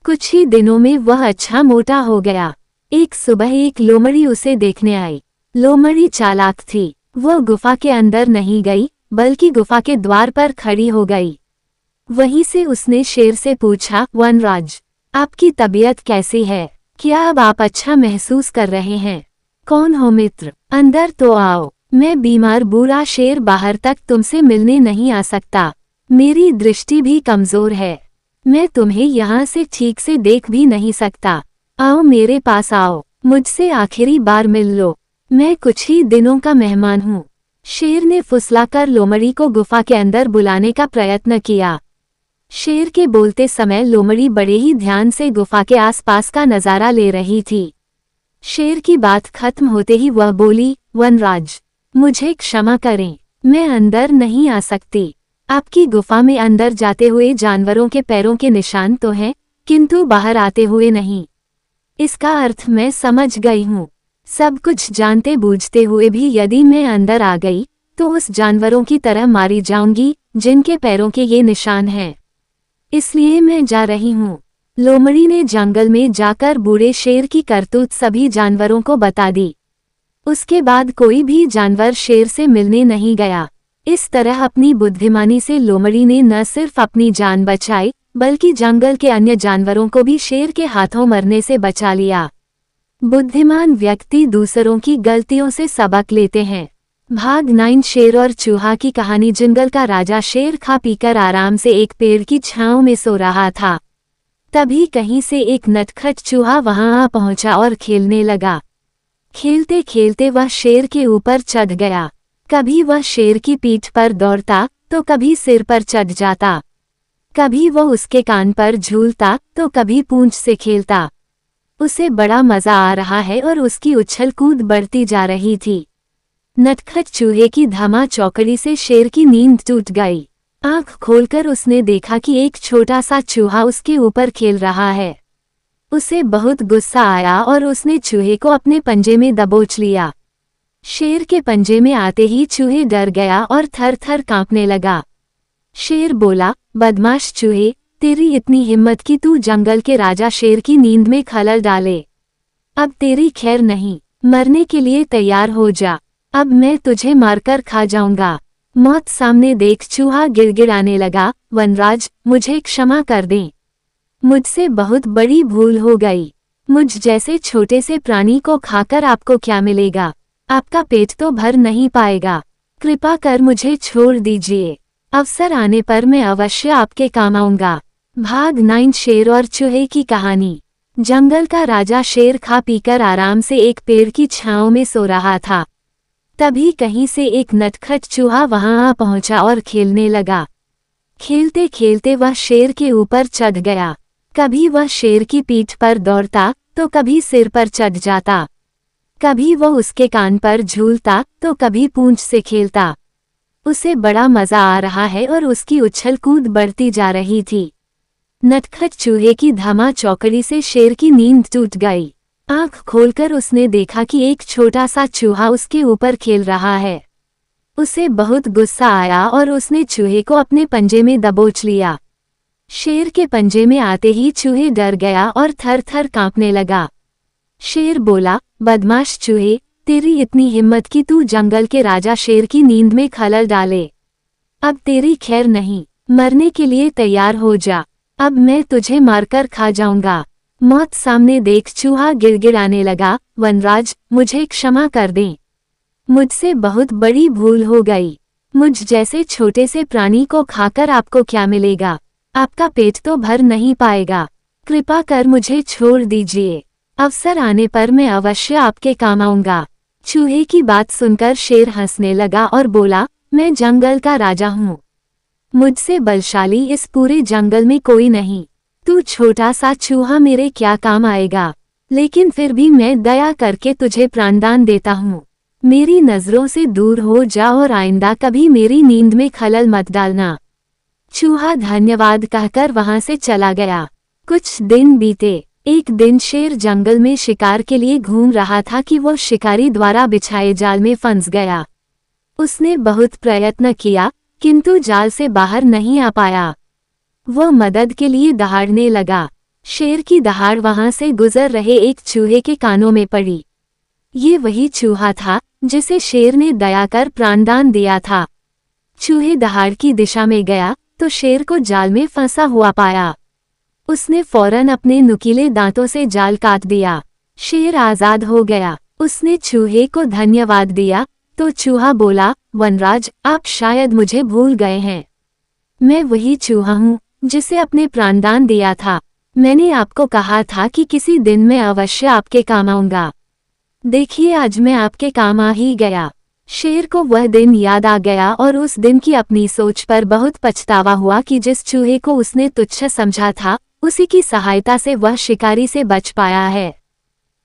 कुछ ही दिनों में वह अच्छा मोटा हो गया। एक सुबह एक लोमड़ी उसे देखने आई। लोमड़ी चालाक थी। वह गुफा के अंदर नहीं गई बल्कि गुफा के द्वार पर खड़ी हो गई। वहीं से उसने शेर से पूछा, वनराज, आपकी तबीयत कैसी है? क्या अब आप अच्छा महसूस कर रहे हैं? कौन हो मित्र? अंदर तो आओ। मैं बीमार बूढ़ा शेर बाहर तक तुमसे मिलने नहीं आ सकता। मेरी दृष्टि भी कमजोर है। मैं तुम्हें यहाँ से ठीक से देख भी नहीं सकता। आओ मेरे पास आओ, मुझसे आखिरी बार मिल लो। मैं कुछ ही दिनों का मेहमान हूँ। शेर ने फुसलाकर लोमड़ी को गुफा के अंदर बुलाने का प्रयत्न किया। शेर के बोलते समय लोमड़ी बड़े ही ध्यान से गुफा के आसपास का नजारा ले रही थी। शेर की बात खत्म होते ही वह बोली, वनराज, मुझे क्षमा करें, मैं अंदर नहीं आ सकती। आपकी गुफा में अंदर जाते हुए जानवरों के पैरों के निशान तो हैं, किंतु बाहर आते हुए नहीं। इसका अर्थ मैं समझ गई हूँ। सब कुछ जानते बूझते हुए भी यदि मैं अंदर आ गई तो उस जानवरों की तरह मारी जाऊंगी जिनके पैरों के ये निशान हैं। इसलिए मैं जा रही हूँ। लोमड़ी ने जंगल में जाकर बूढ़े शेर की करतूत सभी जानवरों को बता दी। उसके बाद कोई भी जानवर शेर से मिलने नहीं गया। इस तरह अपनी बुद्धिमानी से लोमड़ी ने न सिर्फ अपनी जान बचाई बल्कि जंगल के अन्य जानवरों को भी शेर के हाथों मरने से बचा लिया। बुद्धिमान व्यक्ति दूसरों की गलतियों से सबक लेते हैं। भाग 9 शेर और चूहा की कहानी। जंगल का राजा शेर खा पीकर आराम से एक पेड़ की छांव में सो रहा था। तभी कहीं से एक नटखट चूहा वहां आ पहुंचा और खेलने लगा। खेलते खेलते वह शेर के ऊपर चढ़ गया। कभी वह शेर की पीठ पर दौड़ता तो कभी सिर पर चढ़ जाता। कभी वह उसके कान पर झूलता तो कभी पूंछ से खेलता। उसे बड़ा मजा आ रहा है और उसकी उछल कूद बढ़ती जा रही थी। नटखट चूहे की धमा चौकड़ी से शेर की नींद टूट गई। आंख खोलकर उसने देखा कि एक छोटा सा चूहा उसके ऊपर खेल रहा है। उसे बहुत गुस्सा आया और उसने चूहे को अपने पंजे में दबोच लिया। शेर के पंजे में आते ही चूहे डर गया और थर थर कांपने लगा। शेर बोला, बदमाश चूहे, तेरी इतनी हिम्मत कि तू जंगल के राजा शेर की नींद में खलल डाले। अब तेरी खैर नहीं, मरने के लिए तैयार हो जा। अब मैं तुझे मारकर खा जाऊंगा। मौत सामने देख चूहा गिड़गिड़ाने लगा, वनराज, मुझे क्षमा कर दें। मुझसे बहुत बड़ी भूल हो गई। मुझ जैसे छोटे से प्राणी को खाकर आपको क्या मिलेगा? आपका पेट तो भर नहीं पाएगा। कृपा कर मुझे छोड़ दीजिए। अवसर आने पर मैं अवश्य आपके काम आऊंगा। भाग 9 शेर और चूहे की कहानी। जंगल का राजा शेर खा पीकर आराम से एक पेड़ की छांव में सो रहा था। तभी कहीं से एक नटखट चूहा वहां आ पहुंचा और खेलने लगा। खेलते खेलते वह शेर के ऊपर चढ़ गया। कभी वह शेर की पीठ पर दौड़ता तो कभी सिर पर चढ़ जाता। कभी वह उसके कान पर झूलता तो कभी पूंछ से खेलता। उसे बड़ा मजा आ रहा है और उसकी उछल कूद बढ़ती जा रही थी। नटखट चूहे की धमा चौकड़ी से शेर की नींद टूट गई। आंख खोलकर उसने देखा कि एक छोटा सा चूहा उसके ऊपर खेल रहा है। उसे बहुत गुस्सा आया और उसने चूहे को अपने पंजे में दबोच लिया। शेर के पंजे में आते ही चूहे डर गया और थर थर कांपने लगा। शेर बोला, बदमाश चूहे, तेरी इतनी हिम्मत कि तू जंगल के राजा शेर की नींद में खलल डाले। अब तेरी खैर नहीं, मरने के लिए तैयार हो जा। अब मैं तुझे मारकर खा जाऊंगा। मौत सामने देख चूहा गिड़गिड़ाने लगा, वनराज, मुझे क्षमा कर दें। मुझसे बहुत बड़ी भूल हो गई। मुझ जैसे छोटे से प्राणी को खाकर आपको क्या मिलेगा? आपका पेट तो भर नहीं पाएगा। कृपा कर मुझे छोड़ दीजिए। अवसर आने पर मैं अवश्य आपके काम आऊंगा। चूहे की बात सुनकर शेर हंसने लगा और बोला, मैं जंगल का राजा हूँ। मुझसे बलशाली इस पूरे जंगल में कोई नहीं। तू छोटा सा चूहा मेरे क्या काम आएगा? लेकिन फिर भी मैं दया करके तुझे प्राणदान देता हूँ। मेरी नजरों से दूर हो जा और आइंदा कभी मेरी नींद में खलल मत डालना। चूहा धन्यवाद कहकर वहां से चला गया। कुछ दिन बीते। एक दिन शेर जंगल में शिकार के लिए घूम रहा था कि वो शिकारी द्वारा बिछाए जाल में फंस गया। उसने बहुत प्रयत्न किया किंतु जाल से बाहर नहीं आ पाया। वो मदद के लिए दहाड़ने लगा। शेर की दहाड़ वहां से गुजर रहे एक चूहे के कानों में पड़ी। ये वही चूहा था जिसे शेर ने दया कर प्राणदान दिया था। चूहे दहाड़ की दिशा में गया तो शेर को जाल में फंसा हुआ पाया। उसने फौरन अपने नुकीले दांतों से जाल काट दिया। शेर आजाद हो गया। उसने चूहे को धन्यवाद दिया तो चूहा बोला, वनराज, आप शायद मुझे भूल गए हैं। मैं वही चूहा हूँ जिसे अपने प्राणदान दिया था। मैंने आपको कहा था कि किसी दिन मैं अवश्य आपके काम आऊंगा। देखिए, आज मैं आपके काम आ ही गया। शेर को वह दिन याद आ गया और उस दिन की अपनी सोच पर बहुत पछतावा हुआ कि जिस चूहे को उसने तुच्छ समझा था, उसी की सहायता से वह शिकारी से बच पाया है।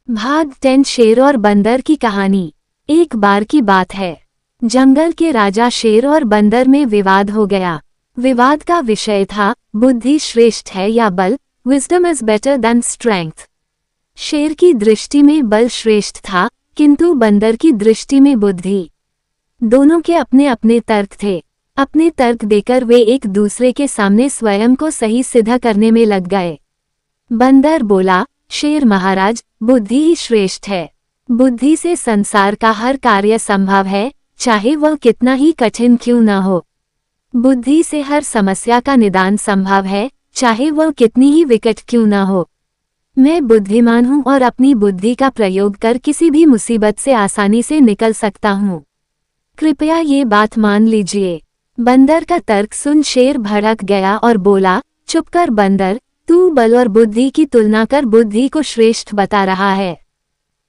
भाग 10 शेर और बंदर की कहानी। एक बार की बात है, जंगल के राजा शेर और बंदर में विवाद हो गया। विवाद का विषय था, बुद्धि श्रेष्ठ है या बल, wisdom is better than strength. शेर की दृष्टि में बल श्रेष्ठ था किंतु बंदर की दृष्टि में बुद्धि। दोनों के अपने अपने तर्क थे। अपने तर्क देकर वे एक दूसरे के सामने स्वयं को सही सिद्ध करने में लग गए। बंदर बोला, शेर महाराज, बुद्धि ही श्रेष्ठ है। बुद्धि से संसार का हर कार्य संभव है, चाहे वह कितना ही कठिन क्यों न हो। बुद्धि से हर समस्या का निदान संभव है, चाहे वह कितनी ही विकट क्यों न हो। मैं बुद्धिमान हूँ और अपनी बुद्धि का प्रयोग कर किसी भी मुसीबत से आसानी से निकल सकता हूँ। कृपया ये बात मान लीजिए। बंदर का तर्क सुन शेर भड़क गया और बोला, चुप कर बंदर, तू बल और बुद्धि की तुलना कर बुद्धि को श्रेष्ठ बता रहा है।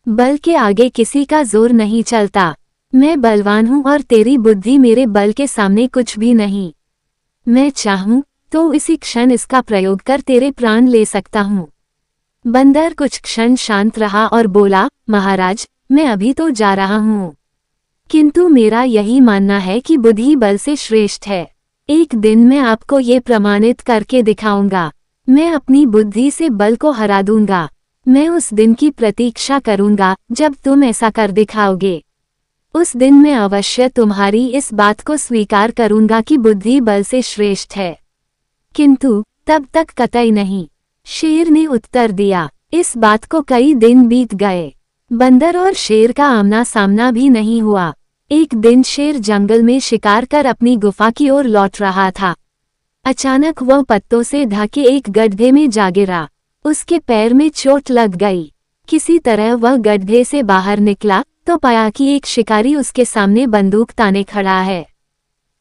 बल के आगे किसी का जोर नहीं चलता। मैं बलवान हूँ और तेरी बुद्धि मेरे बल के सामने कुछ भी नहीं। मैं चाहूँ तो इसी क्षण इसका प्रयोग कर तेरे प्राण ले सकता हूँ। बंदर कुछ क्षण शांत रहा और बोला, महाराज, मैं अभी तो जा रहा हूँ, किंतु मेरा यही मानना है कि बुद्धि बल से श्रेष्ठ है। एक दिन मैं आपको ये प्रमाणित करके दिखाऊंगा। मैं अपनी बुद्धि से बल को हरा दूंगा। मैं उस दिन की प्रतीक्षा करूंगा जब तुम ऐसा कर दिखाओगे। उस दिन मैं अवश्य तुम्हारी इस बात को स्वीकार करूंगा कि बुद्धि बल से श्रेष्ठ है, किंतु तब तक कतई नहीं। शेर ने उत्तर दिया। इस बात को कई दिन बीत गए। बंदर और शेर का आमना सामना भी नहीं हुआ। एक दिन शेर जंगल में शिकार कर अपनी गुफा की ओर लौट रहा था। अचानक वह पत्तों से ढके एक गड्ढे में जा गिरा। उसके पैर में चोट लग गई। किसी तरह वह गड्ढे से बाहर निकला तो पाया कि एक शिकारी उसके सामने बंदूक ताने खड़ा है।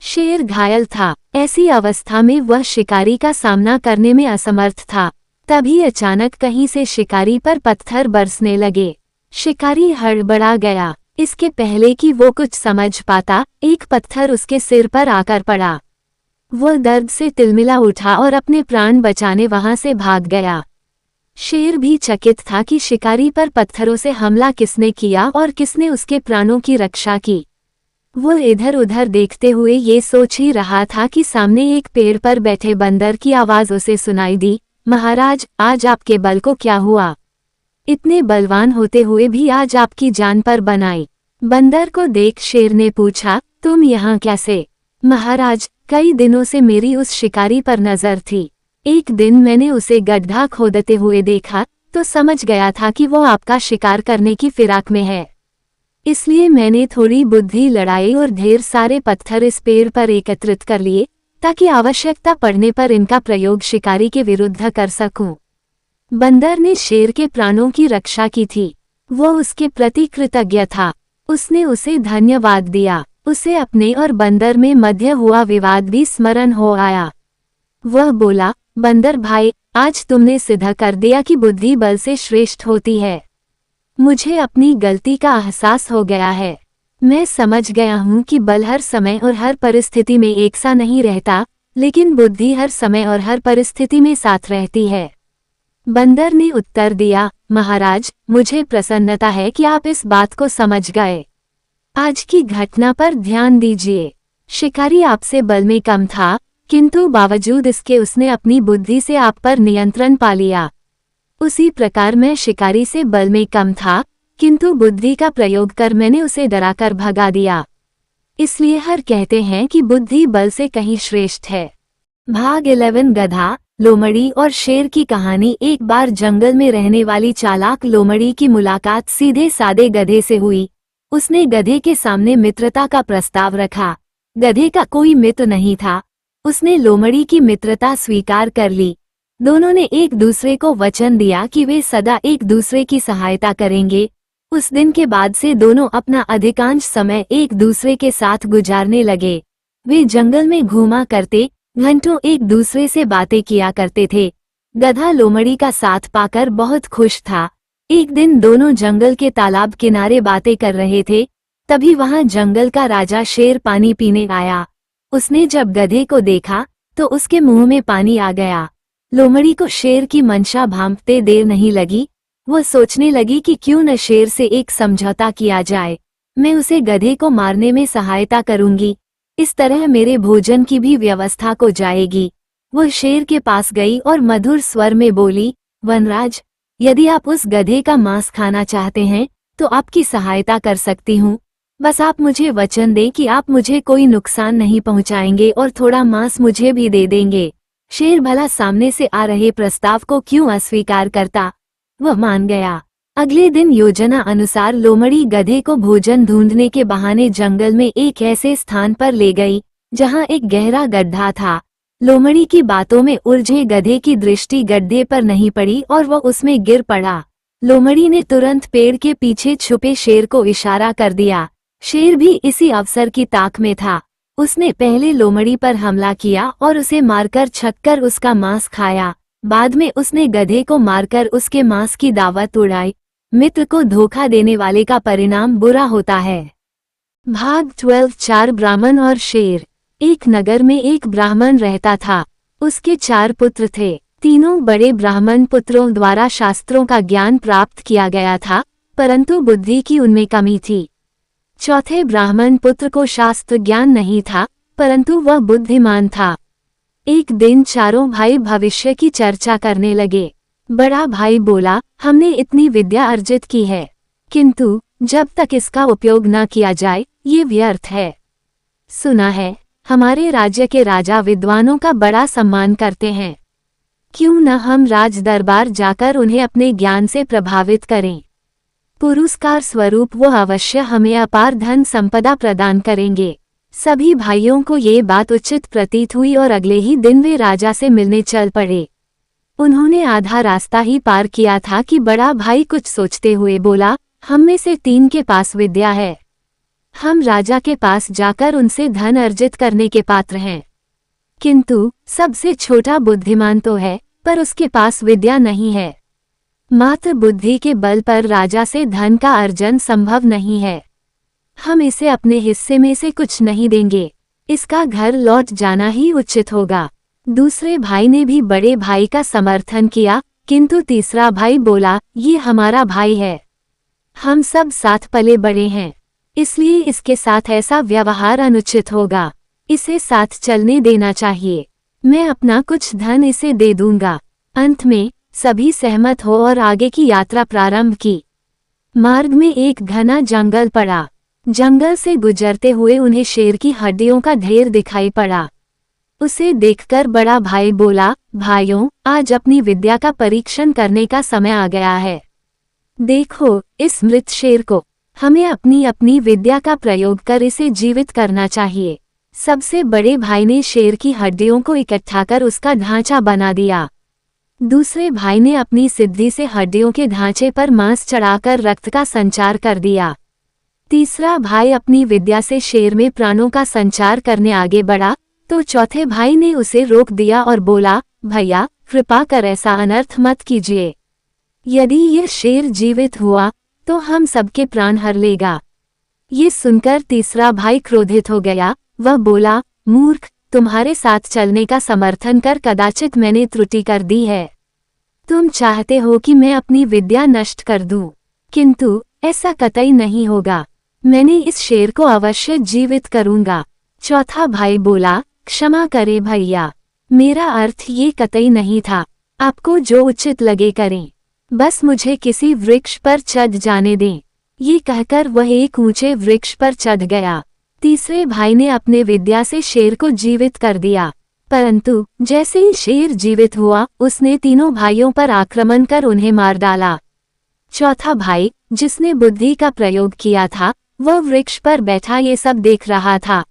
शेर घायल था। ऐसी अवस्था में वह शिकारी का सामना करने में असमर्थ था। तभी अचानक कहीं से शिकारी पर पत्थर बरसने लगे। शिकारी हड़बड़ा गया। इसके पहले कि वो कुछ समझ पाता, एक पत्थर उसके सिर पर आकर पड़ा। वह दर्द से तिलमिला उठा और अपने प्राण बचाने वहां से भाग गया। शेर भी चकित था कि शिकारी पर पत्थरों से हमला किसने किया और किसने उसके प्राणों की रक्षा की। वो इधर उधर देखते हुए ये सोच ही रहा था कि सामने एक पेड़ पर बैठे बंदर की आवाज उसे सुनाई दी। महाराज, आज आपके बल को क्या हुआ? इतने बलवान होते हुए भी आज आपकी जान पर बनाई। बंदर को देख शेर ने पूछा, तुम यहाँ कैसे? महाराज, कई दिनों से मेरी उस शिकारी पर नजर थी। एक दिन मैंने उसे गड्ढा खोदते हुए देखा तो समझ गया था कि वो आपका शिकार करने की फिराक में है। इसलिए मैंने थोड़ी बुद्धि लड़ाई और ढेर सारे पत्थर इस पेड़ पर एकत्रित कर लिए ताकि आवश्यकता पड़ने पर इनका प्रयोग शिकारी के विरुद्ध कर सकूं। बंदर ने शेर के प्राणों की रक्षा की थी। वो उसके प्रति कृतज्ञ था। उसने उसे धन्यवाद दिया। उसे अपने और बंदर में मध्य हुआ विवाद भी स्मरण हो आया। वह बोला, बंदर भाई, आज तुमने सिद्ध कर दिया कि बुद्धि बल से श्रेष्ठ होती है। मुझे अपनी गलती का एहसास हो गया है। मैं समझ गया हूँ कि बल हर समय और हर परिस्थिति में एक सा नहीं रहता, लेकिन बुद्धि हर समय और हर परिस्थिति में साथ रहती है। बंदर ने उत्तर दिया, महाराज, मुझे प्रसन्नता है कि आप इस बात को समझ गए। आज की घटना पर ध्यान दीजिए। शिकारी आपसे बल में कम था, किंतु बावजूद इसके उसने अपनी बुद्धि से आप पर नियंत्रण पा लिया। उसी प्रकार मैं शिकारी से बल में कम था, किंतु बुद्धि का प्रयोग कर मैंने उसे डराकर भगा दिया। इसलिए हर कहते हैं कि बुद्धि बल से कहीं श्रेष्ठ है। भाग 11 गधा, लोमड़ी और शेर की कहानी। एक बार जंगल में रहने वाली चालाक लोमड़ी की मुलाकात सीधे सादे गधे से हुई। उसने गधे के सामने मित्रता का प्रस्ताव रखा। गधे का कोई मित्र नहीं था। उसने लोमड़ी की मित्रता स्वीकार कर ली। दोनों ने एक दूसरे को वचन दिया कि वे सदा एक दूसरे की सहायता करेंगे। उस दिन के बाद से दोनों अपना अधिकांश समय एक दूसरे के साथ गुजारने लगे। वे जंगल में घूमा करते, घंटों एक दूसरे से बातें किया करते थे। गधा लोमड़ी का साथ पाकर बहुत खुश था। एक दिन दोनों जंगल के तालाब किनारे बातें कर रहे थे। तभी वहां जंगल का राजा शेर पानी पीने आया। उसने जब गधे को देखा तो उसके मुंह में पानी आ गया। लोमड़ी को शेर की मंशा भांपते देर नहीं लगी। वह सोचने लगी कि क्यों न शेर से एक समझौता किया जाए। मैं उसे गधे को मारने में सहायता करूंगी। इस तरह मेरे भोजन की भी व्यवस्था हो जाएगी। वह शेर के पास गई और मधुर स्वर में बोली, वनराज, यदि आप उस गधे का मांस खाना चाहते हैं तो आपकी सहायता कर सकती हूँ। बस आप मुझे वचन दें कि आप मुझे कोई नुकसान नहीं पहुँचाएंगे और थोड़ा मांस मुझे भी दे देंगे। शेर भला सामने से आ रहे प्रस्ताव को क्यों अस्वीकार करता। वह मान गया। अगले दिन योजना अनुसार लोमड़ी गधे को भोजन ढूंढने के बहाने जंगल में एक ऐसे स्थान पर ले गई जहां एक गहरा गड्ढा था। लोमड़ी की बातों में उलझे गधे की दृष्टि गड्ढे पर नहीं पड़ी और वह उसमें गिर पड़ा। लोमड़ी ने तुरंत पेड़ के पीछे छुपे शेर को इशारा कर दिया। शेर भी इसी अवसर की ताक में था। उसने पहले लोमड़ी पर हमला किया और उसे मारकर छक्कर उसका मांस खाया। बाद में उसने गधे को मारकर उसके मांस की दावत उड़ाई। मित्र को धोखा देने वाले का परिणाम बुरा होता है। भाग 12 4 ब्राह्मण और शेर। एक नगर में एक ब्राह्मण रहता था। उसके 4 पुत्र थे। तीनों बड़े ब्राह्मण पुत्रों द्वारा शास्त्रों का ज्ञान प्राप्त किया गया था, परंतु बुद्धि की उनमें कमी थी। चौथे ब्राह्मण पुत्र को शास्त्र ज्ञान नहीं था, परंतु वह बुद्धिमान था। एक दिन चारों भाई भविष्य की चर्चा करने लगे। बड़ा भाई बोला, हमने इतनी विद्या अर्जित की है, किंतु जब तक इसका उपयोग न किया जाए ये व्यर्थ है। सुना है हमारे राज्य के राजा विद्वानों का बड़ा सम्मान करते हैं, क्यों न हम राज दरबार जाकर उन्हें अपने ज्ञान से प्रभावित करें। पुरस्कार स्वरूप वो अवश्य हमें अपार धन संपदा प्रदान करेंगे। सभी भाइयों को ये बात उचित प्रतीत हुई और अगले ही दिन वे राजा से मिलने चल पड़े। उन्होंने आधा रास्ता ही पार किया था कि बड़ा भाई कुछ सोचते हुए बोला, हम में से 3 के पास विद्या है। हम राजा के पास जाकर उनसे धन अर्जित करने के पात्र हैं, किंतु सबसे छोटा बुद्धिमान तो है पर उसके पास विद्या नहीं है। मात्र बुद्धि के बल पर राजा से धन का अर्जन संभव नहीं है। हम इसे अपने हिस्से में से कुछ नहीं देंगे, इसका घर लौट जाना ही उचित होगा। दूसरे भाई ने भी बड़े भाई का समर्थन किया, किंतु तीसरा भाई बोला, ये हमारा भाई है, हम सब साथ पले बड़े हैं, इसलिए इसके साथ ऐसा व्यवहार अनुचित होगा, इसे साथ चलने देना चाहिए। मैं अपना कुछ धन इसे दे दूंगा। अंत में सभी सहमत हो और आगे की यात्रा प्रारंभ की। मार्ग में एक घना जंगल पड़ा। जंगल से गुजरते हुए उन्हें शेर की हड्डियों का ढेर दिखाई पड़ा। उसे देखकर बड़ा भाई बोला, भाइयों, आज अपनी विद्या का परीक्षण करने का समय आ गया है। देखो इस मृत शेर को, हमें अपनी अपनी विद्या का प्रयोग कर इसे जीवित करना चाहिए। सबसे बड़े भाई ने शेर की हड्डियों को इकट्ठा कर उसका ढांचा बना दिया। दूसरे भाई ने अपनी सिद्धि से हड्डियों के ढांचे पर मांस चढ़ाकर रक्त का संचार कर दिया। तीसरा भाई अपनी विद्या से शेर में प्राणों का संचार करने आगे बढ़ा, तो चौथे भाई ने उसे रोक दिया और बोला, भैया कृपा कर ऐसा अनर्थ मत कीजिए। यदि यह शेर जीवित हुआ तो हम सबके प्राण हर लेगा। ये सुनकर तीसरा भाई क्रोधित हो गया। वह बोला, मूर्ख, तुम्हारे साथ चलने का समर्थन कर कदाचित मैंने त्रुटि कर दी है। तुम चाहते हो कि मैं अपनी विद्या नष्ट कर दूं, किंतु ऐसा कतई नहीं होगा। मैंने इस शेर को अवश्य जीवित करूंगा। चौथा भाई बोला, क्षमा करे भैया, मेरा अर्थ ये कतई नहीं था। आपको जो उचित लगे करें, बस मुझे किसी वृक्ष पर चढ़ जाने दें। ये कहकर वह एक ऊंचे वृक्ष पर चढ़ गया। तीसरे भाई ने अपने विद्या से शेर को जीवित कर दिया, परंतु जैसे ही शेर जीवित हुआ उसने तीनों भाइयों पर आक्रमण कर उन्हें मार डाला। चौथा भाई, जिसने बुद्धि का प्रयोग किया था, वह वृक्ष पर बैठा ये सब देख रहा था।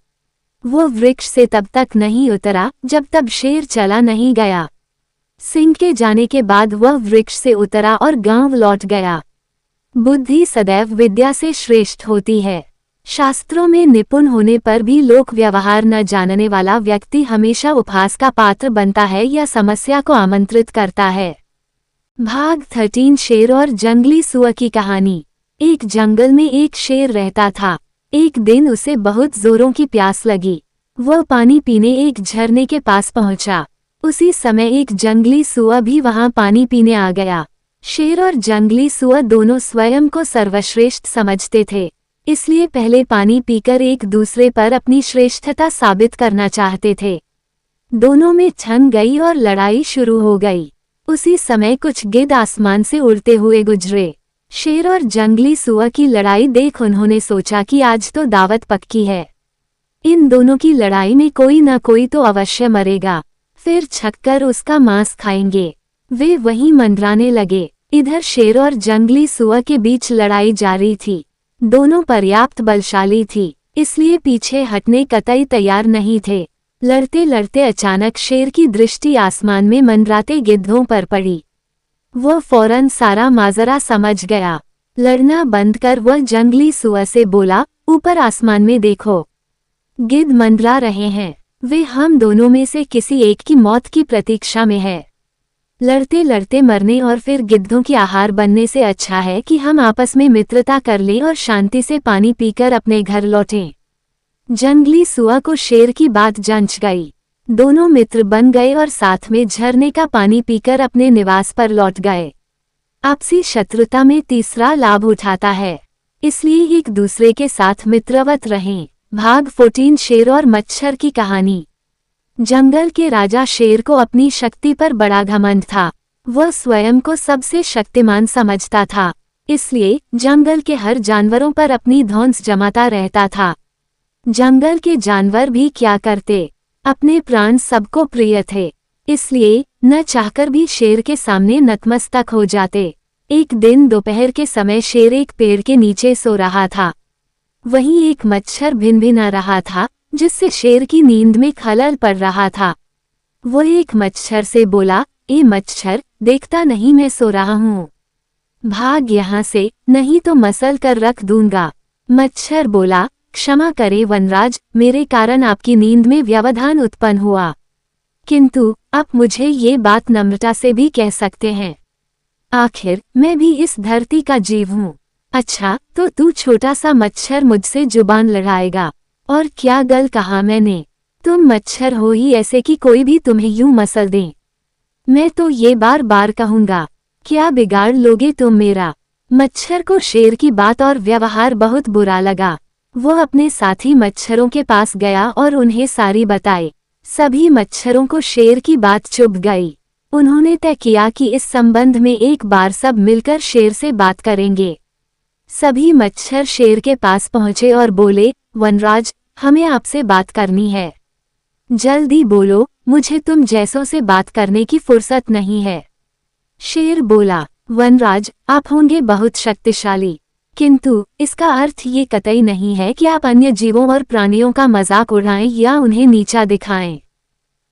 वो वृक्ष से तब तक नहीं उतरा जब तक शेर चला नहीं गया। सिंह के जाने के बाद वह वृक्ष से उतरा और गांव लौट गया। बुद्धि सदैव विद्या से श्रेष्ठ होती है। शास्त्रों में निपुण होने पर भी लोक व्यवहार न जानने वाला व्यक्ति हमेशा उपहास का पात्र बनता है या समस्या को आमंत्रित करता है। भाग 13 शेर और जंगली सुअर की कहानी। एक जंगल में एक शेर रहता था। एक दिन उसे बहुत जोरों की प्यास लगी। वह पानी पीने एक झरने के पास पहुंचा। उसी समय एक जंगली सुअर भी वहां पानी पीने आ गया। शेर और जंगली सुअर दोनों स्वयं को सर्वश्रेष्ठ समझते थे, इसलिए पहले पानी पीकर एक दूसरे पर अपनी श्रेष्ठता साबित करना चाहते थे। दोनों में ठन गई और लड़ाई शुरू हो गई। उसी समय कुछ गिद्ध आसमान से उड़ते हुए गुजरे। शेर और जंगली सुअर की लड़ाई देख उन्होंने सोचा कि आज तो दावत पक्की है। इन दोनों की लड़ाई में कोई न कोई तो अवश्य मरेगा, फिर छककर उसका मांस खाएंगे। वे वहीं मंडराने लगे। इधर शेर और जंगली सुअर के बीच लड़ाई जारी थी। दोनों पर्याप्त बलशाली थी, इसलिए पीछे हटने कतई तैयार नहीं थे। लड़ते लड़ते अचानक शेर की दृष्टि आसमान में मंडराते गिद्धों पर पड़ी। वह फौरन सारा माजरा समझ गया। लड़ना बंद कर वह जंगली सुअर से बोला, ऊपर आसमान में देखो, गिद्ध मंडरा रहे हैं। वे हम दोनों में से किसी एक की मौत की प्रतीक्षा में है। लड़ते लड़ते मरने और फिर गिद्धों की आहार बनने से अच्छा है कि हम आपस में मित्रता कर लें और शांति से पानी पीकर अपने घर लौटें। जंगली सुअर को शेर की बात जंच गई। दोनों मित्र बन गए और साथ में झरने का पानी पीकर अपने निवास पर लौट गए। आपसी शत्रुता में तीसरा लाभ उठाता है, इसलिए एक दूसरे के साथ मित्रवत रहें। भाग 14 शेर और मच्छर की कहानी। जंगल के राजा शेर को अपनी शक्ति पर बड़ा घमंड था। वह स्वयं को सबसे शक्तिमान समझता था। इसलिए जंगल के हर जानवरों पर अपनी धौंस जमाता रहता था। जंगल के जानवर भी क्या करते, अपने प्राण सबको प्रिय थे, इसलिए न चाहकर भी शेर के सामने नतमस्तक हो जाते। एक दिन दोपहर के समय शेर एक पेड़ के नीचे सो रहा था। वहीं एक मच्छर भिनभिना रहा था, जिससे शेर की नींद में खलल पड़ रहा था। वो एक मच्छर से बोला, ए मच्छर, देखता नहीं मैं सो रहा हूँ, भाग यहाँ से, नहीं तो मसल कर रख दूंगा। मच्छर बोला, क्षमा करे वनराज, मेरे कारण आपकी नींद में व्यवधान उत्पन्न हुआ, किंतु आप मुझे ये बात नम्रता से भी कह सकते हैं। आखिर मैं भी इस धरती का जीव हूँ। अच्छा, तो तू छोटा सा मच्छर मुझसे जुबान लड़ाएगा? और क्या गल कहा मैंने? तुम मच्छर हो ही ऐसे कि कोई भी तुम्हें यूं मसल दे। मैं तो ये बार बार कहूंगा, क्या बिगाड़ लोगे तुम मेरा? मच्छर को शेर की बात और व्यवहार बहुत बुरा लगा। वो अपने साथी मच्छरों के पास गया और उन्हें सारी बताई। सभी मच्छरों को शेर की बात चुभ गई। उन्होंने तय किया कि इस संबंध में एक बार सब मिलकर शेर से बात करेंगे। सभी मच्छर शेर के पास पहुंचे और बोले, वनराज, हमें आपसे बात करनी है, जल्दी बोलो, मुझे तुम जैसों से बात करने की फुर्सत नहीं है। शेर बोला, वनराज, आप होंगे बहुत शक्तिशाली, किंतु इसका अर्थ ये कतई नहीं है कि आप अन्य जीवों और प्राणियों का मजाक उड़ाएं या उन्हें नीचा दिखाएं।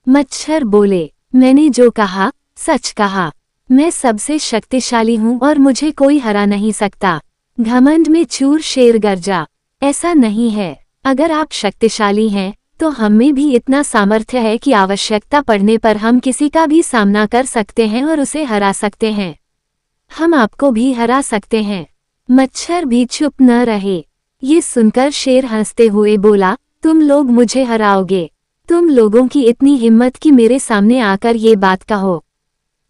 मच्छर बोले, मैंने जो कहा सच कहा, मैं सबसे शक्तिशाली हूँ और मुझे कोई हरा नहीं सकता। घमंड में चूर शेर गरजा, ऐसा नहीं है। अगर आप शक्तिशाली हैं तो हम में भी इतना सामर्थ्य है कि आवश्यकता पड़ने पर हम किसी का भी सामना कर सकते हैं और उसे हरा सकते हैं। हम आपको भी हरा सकते हैं। मच्छर भी चुप न रहे। ये सुनकर शेर हंसते हुए बोला, तुम लोग मुझे हराओगे? तुम लोगों की इतनी हिम्मत कि मेरे सामने आकर ये बात कहो?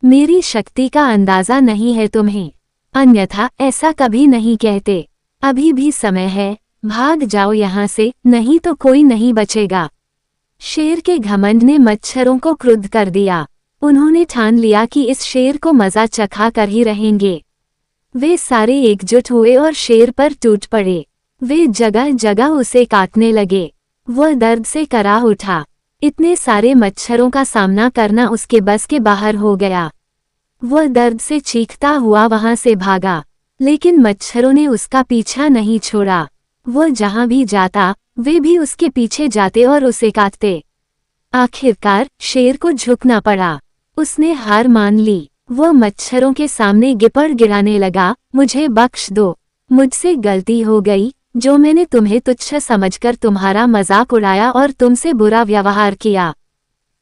मेरी शक्ति का अंदाजा नहीं है तुम्हें, अन्यथा ऐसा कभी नहीं कहते। अभी भी समय है, भाग जाओ यहाँ से, नहीं तो कोई नहीं बचेगा। शेर के घमंड ने मच्छरों को क्रुद्ध कर दिया। उन्होंने ठान लिया कि इस शेर को मजा चखा कर ही रहेंगे। वे सारे एकजुट हुए और शेर पर टूट पड़े। वे जगह जगह उसे काटने लगे। वह दर्द से कराह उठा। इतने सारे मच्छरों का सामना करना उसके बस के बाहर हो गया। वह दर्द से चीखता हुआ वहां से भागा, लेकिन मच्छरों ने उसका पीछा नहीं छोड़ा। वह जहां भी जाता वे भी उसके पीछे जाते और उसे काटते। आखिरकार शेर को झुकना पड़ा। उसने हार मान ली। वह मच्छरों के सामने गिपड़ गिराने लगा, मुझे बख्श दो, मुझसे गलती हो गई, जो मैंने तुम्हें तुच्छ समझकर तुम्हारा मजाक उड़ाया और तुमसे बुरा व्यवहार किया।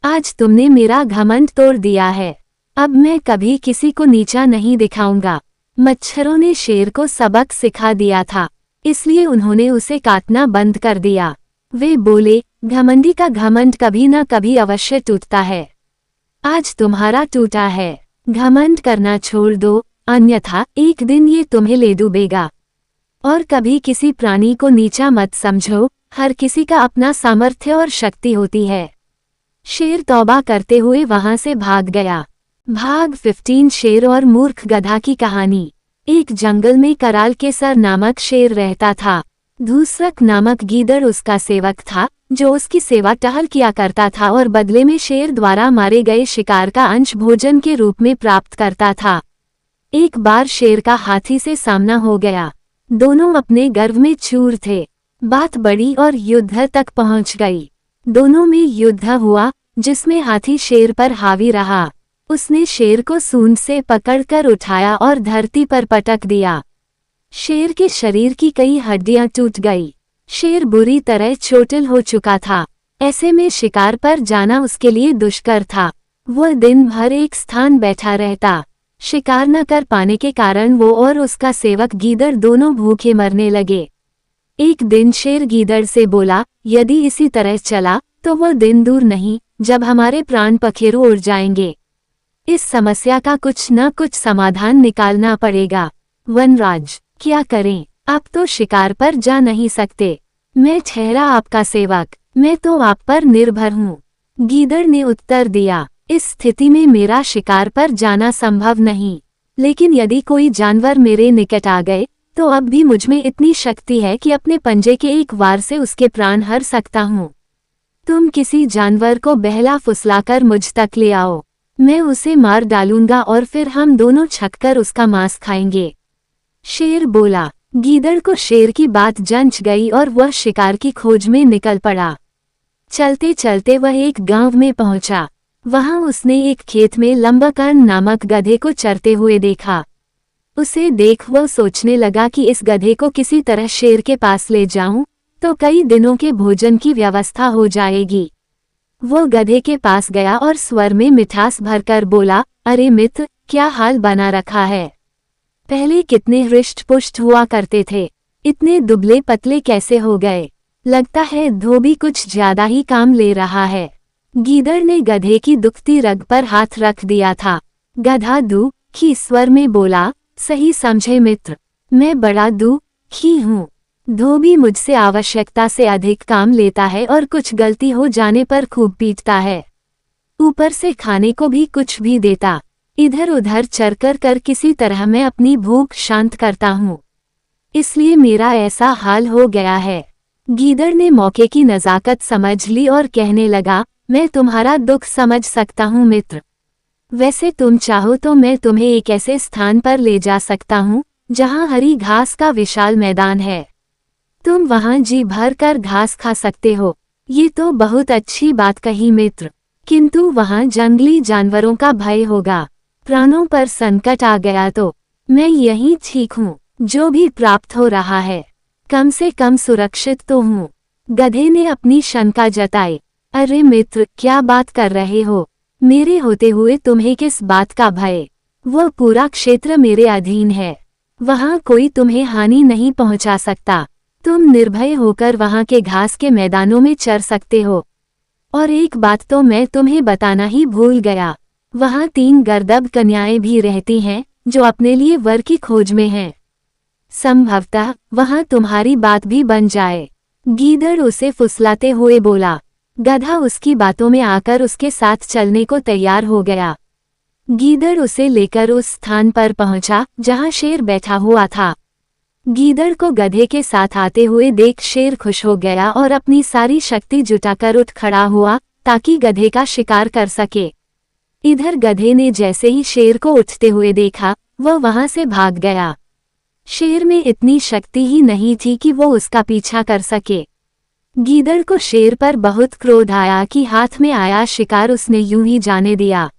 आज तुमने मेरा घमंड तोड़ दिया है। अब मैं कभी किसी को नीचा नहीं दिखाऊंगा। मच्छरों ने शेर को सबक सिखा दिया था, इसलिए उन्होंने उसे काटना बंद कर दिया। वे बोले, घमंडी का घमंड कभी न कभी अवश्य टूटता है। आज तुम्हारा टूटा है। घमंड करना छोड़ दो, अन्यथा एक दिन ये तुम्हें ले डूबेगा। और कभी किसी प्राणी को नीचा मत समझो, हर किसी का अपना सामर्थ्य और शक्ति होती है। शेर तौबा करते हुए वहां से भाग गया। भाग 15 शेर और मूर्ख गधा की कहानी। एक जंगल में कराल केसर नामक शेर रहता था। धूसरक नामक गीदड़ उसका सेवक था, जो उसकी सेवा टहल किया करता था और बदले में शेर द्वारा मारे गए शिकार का अंश भोजन के रूप में प्राप्त करता था। एक बार शेर का हाथी से सामना हो गया। दोनों अपने गर्व में चूर थे। बात बढ़ी और युद्ध तक पहुंच गई। दोनों में युद्ध हुआ, जिसमें हाथी शेर पर हावी रहा। उसने शेर को सूंड से पकड़कर उठाया और धरती पर पटक दिया। शेर के शरीर की कई हड्डियां टूट गई। शेर बुरी तरह चोटिल हो चुका था। ऐसे में शिकार पर जाना उसके लिए दुष्कर था। वह दिन भर एक स्थान बैठा रहता। शिकार न कर पाने के कारण वो और उसका सेवक गीदड़ दोनों भूखे मरने लगे। एक दिन शेर गीदड़ से बोला, यदि इसी तरह चला तो वह दिन दूर नहीं जब हमारे प्राण पखेरु उड़ जाएंगे। इस समस्या का कुछ न कुछ समाधान निकालना पड़ेगा। वनराज, क्या करें? आप तो शिकार पर जा नहीं सकते। मैं ठहरा आपका सेवक, मैं तो आप पर निर्भर हूँ। गीदड़ ने उत्तर दिया, इस स्थिति में मेरा शिकार पर जाना संभव नहीं। लेकिन यदि कोई जानवर मेरे निकट आ गए तो अब भी मुझमें इतनी शक्ति है कि अपने पंजे के एक वार से उसके प्राण हर सकता हूँ। तुम किसी जानवर को बहला फुसलाकर मुझ तक ले आओ, मैं उसे मार डालूंगा और फिर हम दोनों छककर उसका मांस खाएंगे। शेर बोला। गीदड़ को शेर की बात जंच गई और वह शिकार की खोज में निकल पड़ा। चलते चलते वह एक गांव में पहुंचा। वहां उसने एक खेत में लंबाकर्ण नामक गधे को चरते हुए देखा। उसे देख वह सोचने लगा कि इस गधे को किसी तरह शेर के पास ले जाऊं तो कई दिनों के भोजन की व्यवस्था हो जाएगी। वो गधे के पास गया और स्वर में मिठास भरकर बोला, अरे मित्र, क्या हाल बना रखा है? पहले कितने हृष्ट पुष्ट हुआ करते थे, इतने दुबले पतले कैसे हो गए? लगता है धोबी कुछ ज्यादा ही काम ले रहा है। गीदड़ ने गधे की दुखती रग पर हाथ रख दिया था। गधा दुखी स्वर में बोला, सही समझे मित्र, मैं बड़ा दुखी हूँ। धोबी मुझसे आवश्यकता से अधिक काम लेता है और कुछ गलती हो जाने पर खूब पीटता है। ऊपर से खाने को भी कुछ भी देता। इधर उधर चरकर कर किसी तरह मैं अपनी भूख शांत करता हूँ, इसलिए मेरा ऐसा हाल हो गया है। गीदड़ ने मौके की नज़ाकत समझ ली और कहने लगा, मैं तुम्हारा दुख समझ सकता हूँ मित्र। वैसे तुम चाहो तो मैं तुम्हें एक ऐसे स्थान पर ले जा सकता हूँ जहाँ हरी घास का विशाल मैदान है। तुम वहाँ जी भर कर घास खा सकते हो। ये तो बहुत अच्छी बात कही मित्र, किंतु वहाँ जंगली जानवरों का भय होगा। प्राणों पर संकट आ गया तो मैं यहीं ठीक हूँ। जो भी प्राप्त हो रहा है कम से कम सुरक्षित तो हूँ। गधे ने अपनी शंका जताई। अरे मित्र, क्या बात कर रहे हो? मेरे होते हुए तुम्हें किस बात का भय? वह पूरा क्षेत्र मेरे अधीन है, वहाँ कोई तुम्हें हानि नहीं पहुँचा सकता। तुम निर्भय होकर वहाँ के घास के मैदानों में चर सकते हो। और एक बात तो मैं तुम्हें बताना ही भूल गया, वहाँ 3 गर्दभ कन्याएं भी रहती हैं जो अपने लिए वर की खोज में हैं। संभवतः वहाँ तुम्हारी बात भी बन जाए। गीदड़ उसे फुसलाते हुए बोला। गधा उसकी बातों में आकर उसके साथ चलने को तैयार हो गया। गीदड़ उसे लेकर उस स्थान पर पहुंचा जहां शेर बैठा हुआ था। गीदड़ को गधे के साथ आते हुए देख शेर खुश हो गया और अपनी सारी शक्ति जुटाकर उठ खड़ा हुआ ताकि गधे का शिकार कर सके। इधर गधे ने जैसे ही शेर को उठते हुए देखा, वह वहां से भाग गया। शेर में इतनी शक्ति ही नहीं थी कि वो उसका पीछा कर सके। गीदड़ को शेर पर बहुत क्रोध आया कि हाथ में आया शिकार उसने यूं ही जाने दिया।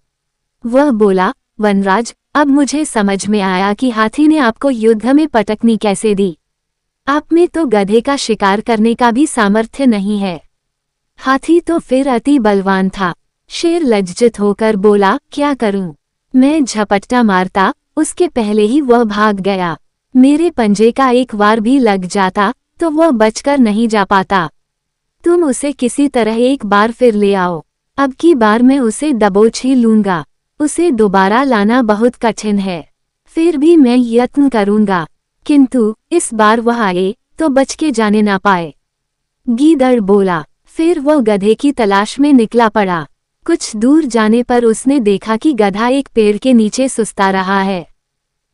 वह बोला, वनराज, अब मुझे समझ में आया कि हाथी ने आपको युद्ध में पटकनी कैसे दी। आप में तो गधे का शिकार करने का भी सामर्थ्य नहीं है। हाथी तो फिर अति बलवान था। शेर लज्जित होकर बोला, क्या करूं? मैं झपट्टा मारता, उसके पहले ही वह भाग गया। मेरे पंजे का एक वार भी लग जाता तो वह बचकर नहीं जा पाता। तुम उसे किसी तरह एक बार फिर ले आओ। अब की बार मैं उसे दबोच ही लूंगा। उसे दोबारा लाना बहुत कठिन है, फिर भी मैं यत्न करूंगा, किंतु इस बार वह आए तो बच के जाने ना पाए। गीदड़ बोला। फिर वह गधे की तलाश में निकला पड़ा। कुछ दूर जाने पर उसने देखा कि गधा एक पेड़ के नीचे सुस्ता रहा है।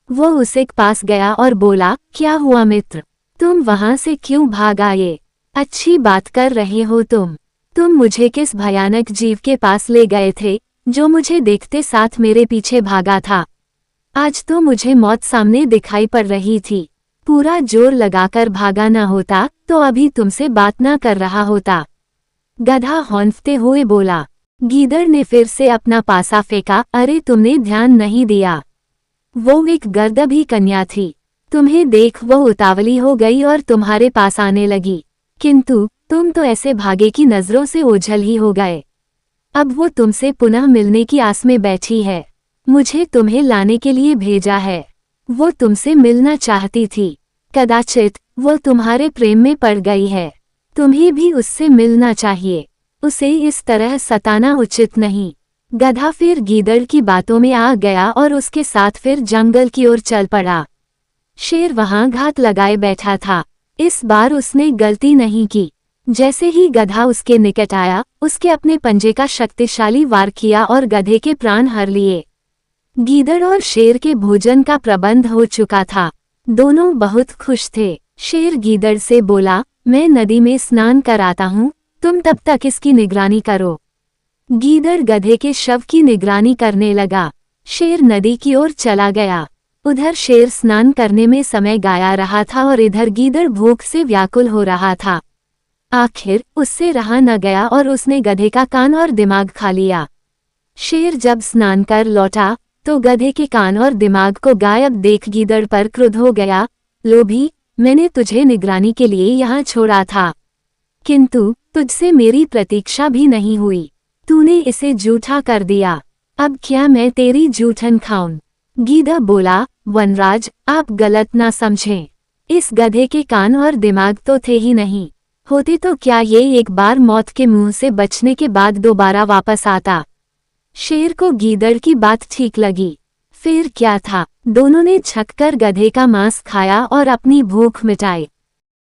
वो उसे पास गया और बोला, क्या हुआ मित्र? तुम वहां से क्यों भाग आए? अच्छी बात कर रहे हो तुम मुझे किस भयानक जीव के पास ले गए थे जो मुझे देखते साथ मेरे पीछे भागा था। आज तो मुझे मौत सामने दिखाई पड़ रही थी। पूरा जोर लगाकर भागा ना होता तो अभी तुमसे बात ना कर रहा होता। गधा हौंफते हुए बोला। गीदड़ ने फिर से अपना पासा फेंका। अरे तुमने ध्यान नहीं दिया, वो एक गर्दभी कन्या थी। तुम्हें देख वो उतावली हो गई और तुम्हारे पास आने लगी, किंतु तुम तो ऐसे भागे की नजरों से ओझल ही हो गए। अब वो तुमसे पुनः मिलने की आस में बैठी है। मुझे तुम्हें लाने के लिए भेजा है। वो तुमसे मिलना चाहती थी। कदाचित वो तुम्हारे प्रेम में पड़ गई है। तुम्हें भी उससे मिलना चाहिए। उसे इस तरह सताना उचित नहीं। गधा फिर गीदड़ की बातों में आ गया और उसके साथ फिर जंगल की ओर चल पड़ा। शेर वहां घात लगाए बैठा था। इस बार उसने गलती नहीं की। जैसे ही गधा उसके निकट आया, उसके अपने पंजे का शक्तिशाली वार किया और गधे के प्राण हर लिए। गीदड़ और शेर के भोजन का प्रबंध हो चुका था। दोनों बहुत खुश थे। शेर गीदड़ से बोला, मैं नदी में स्नान कराता हूँ, तुम तब तक इसकी निगरानी करो। गीदड़ गधे के शव की निगरानी करने लगा। शेर नदी की ओर चला गया। उधर शेर स्नान करने में समय गाया रहा था और इधर गीदड़ भूख से व्याकुल हो रहा था। आखिर उससे रहा न गया और उसने गधे का कान और दिमाग खा लिया। शेर जब स्नान कर लौटा तो गधे के कान और दिमाग को गायब देख गीदड़ पर क्रुद्ध हो गया। लोभी, मैंने तुझे निगरानी के लिए यहाँ छोड़ा था, किंतु तुझसे मेरी प्रतीक्षा भी नहीं हुई। तूने इसे जूठा कर दिया। अब क्या मैं तेरी जूठन खाऊं? गीदड़ बोला, वनराज, आप गलत ना समझें। इस गधे के कान और दिमाग तो थे ही नहीं। होते तो क्या ये एक बार मौत के मुंह से बचने के बाद दोबारा वापस आता? शेर को गीदड़ की बात ठीक लगी। फिर क्या था, दोनों ने छककर गधे का मांस खाया और अपनी भूख मिटाई।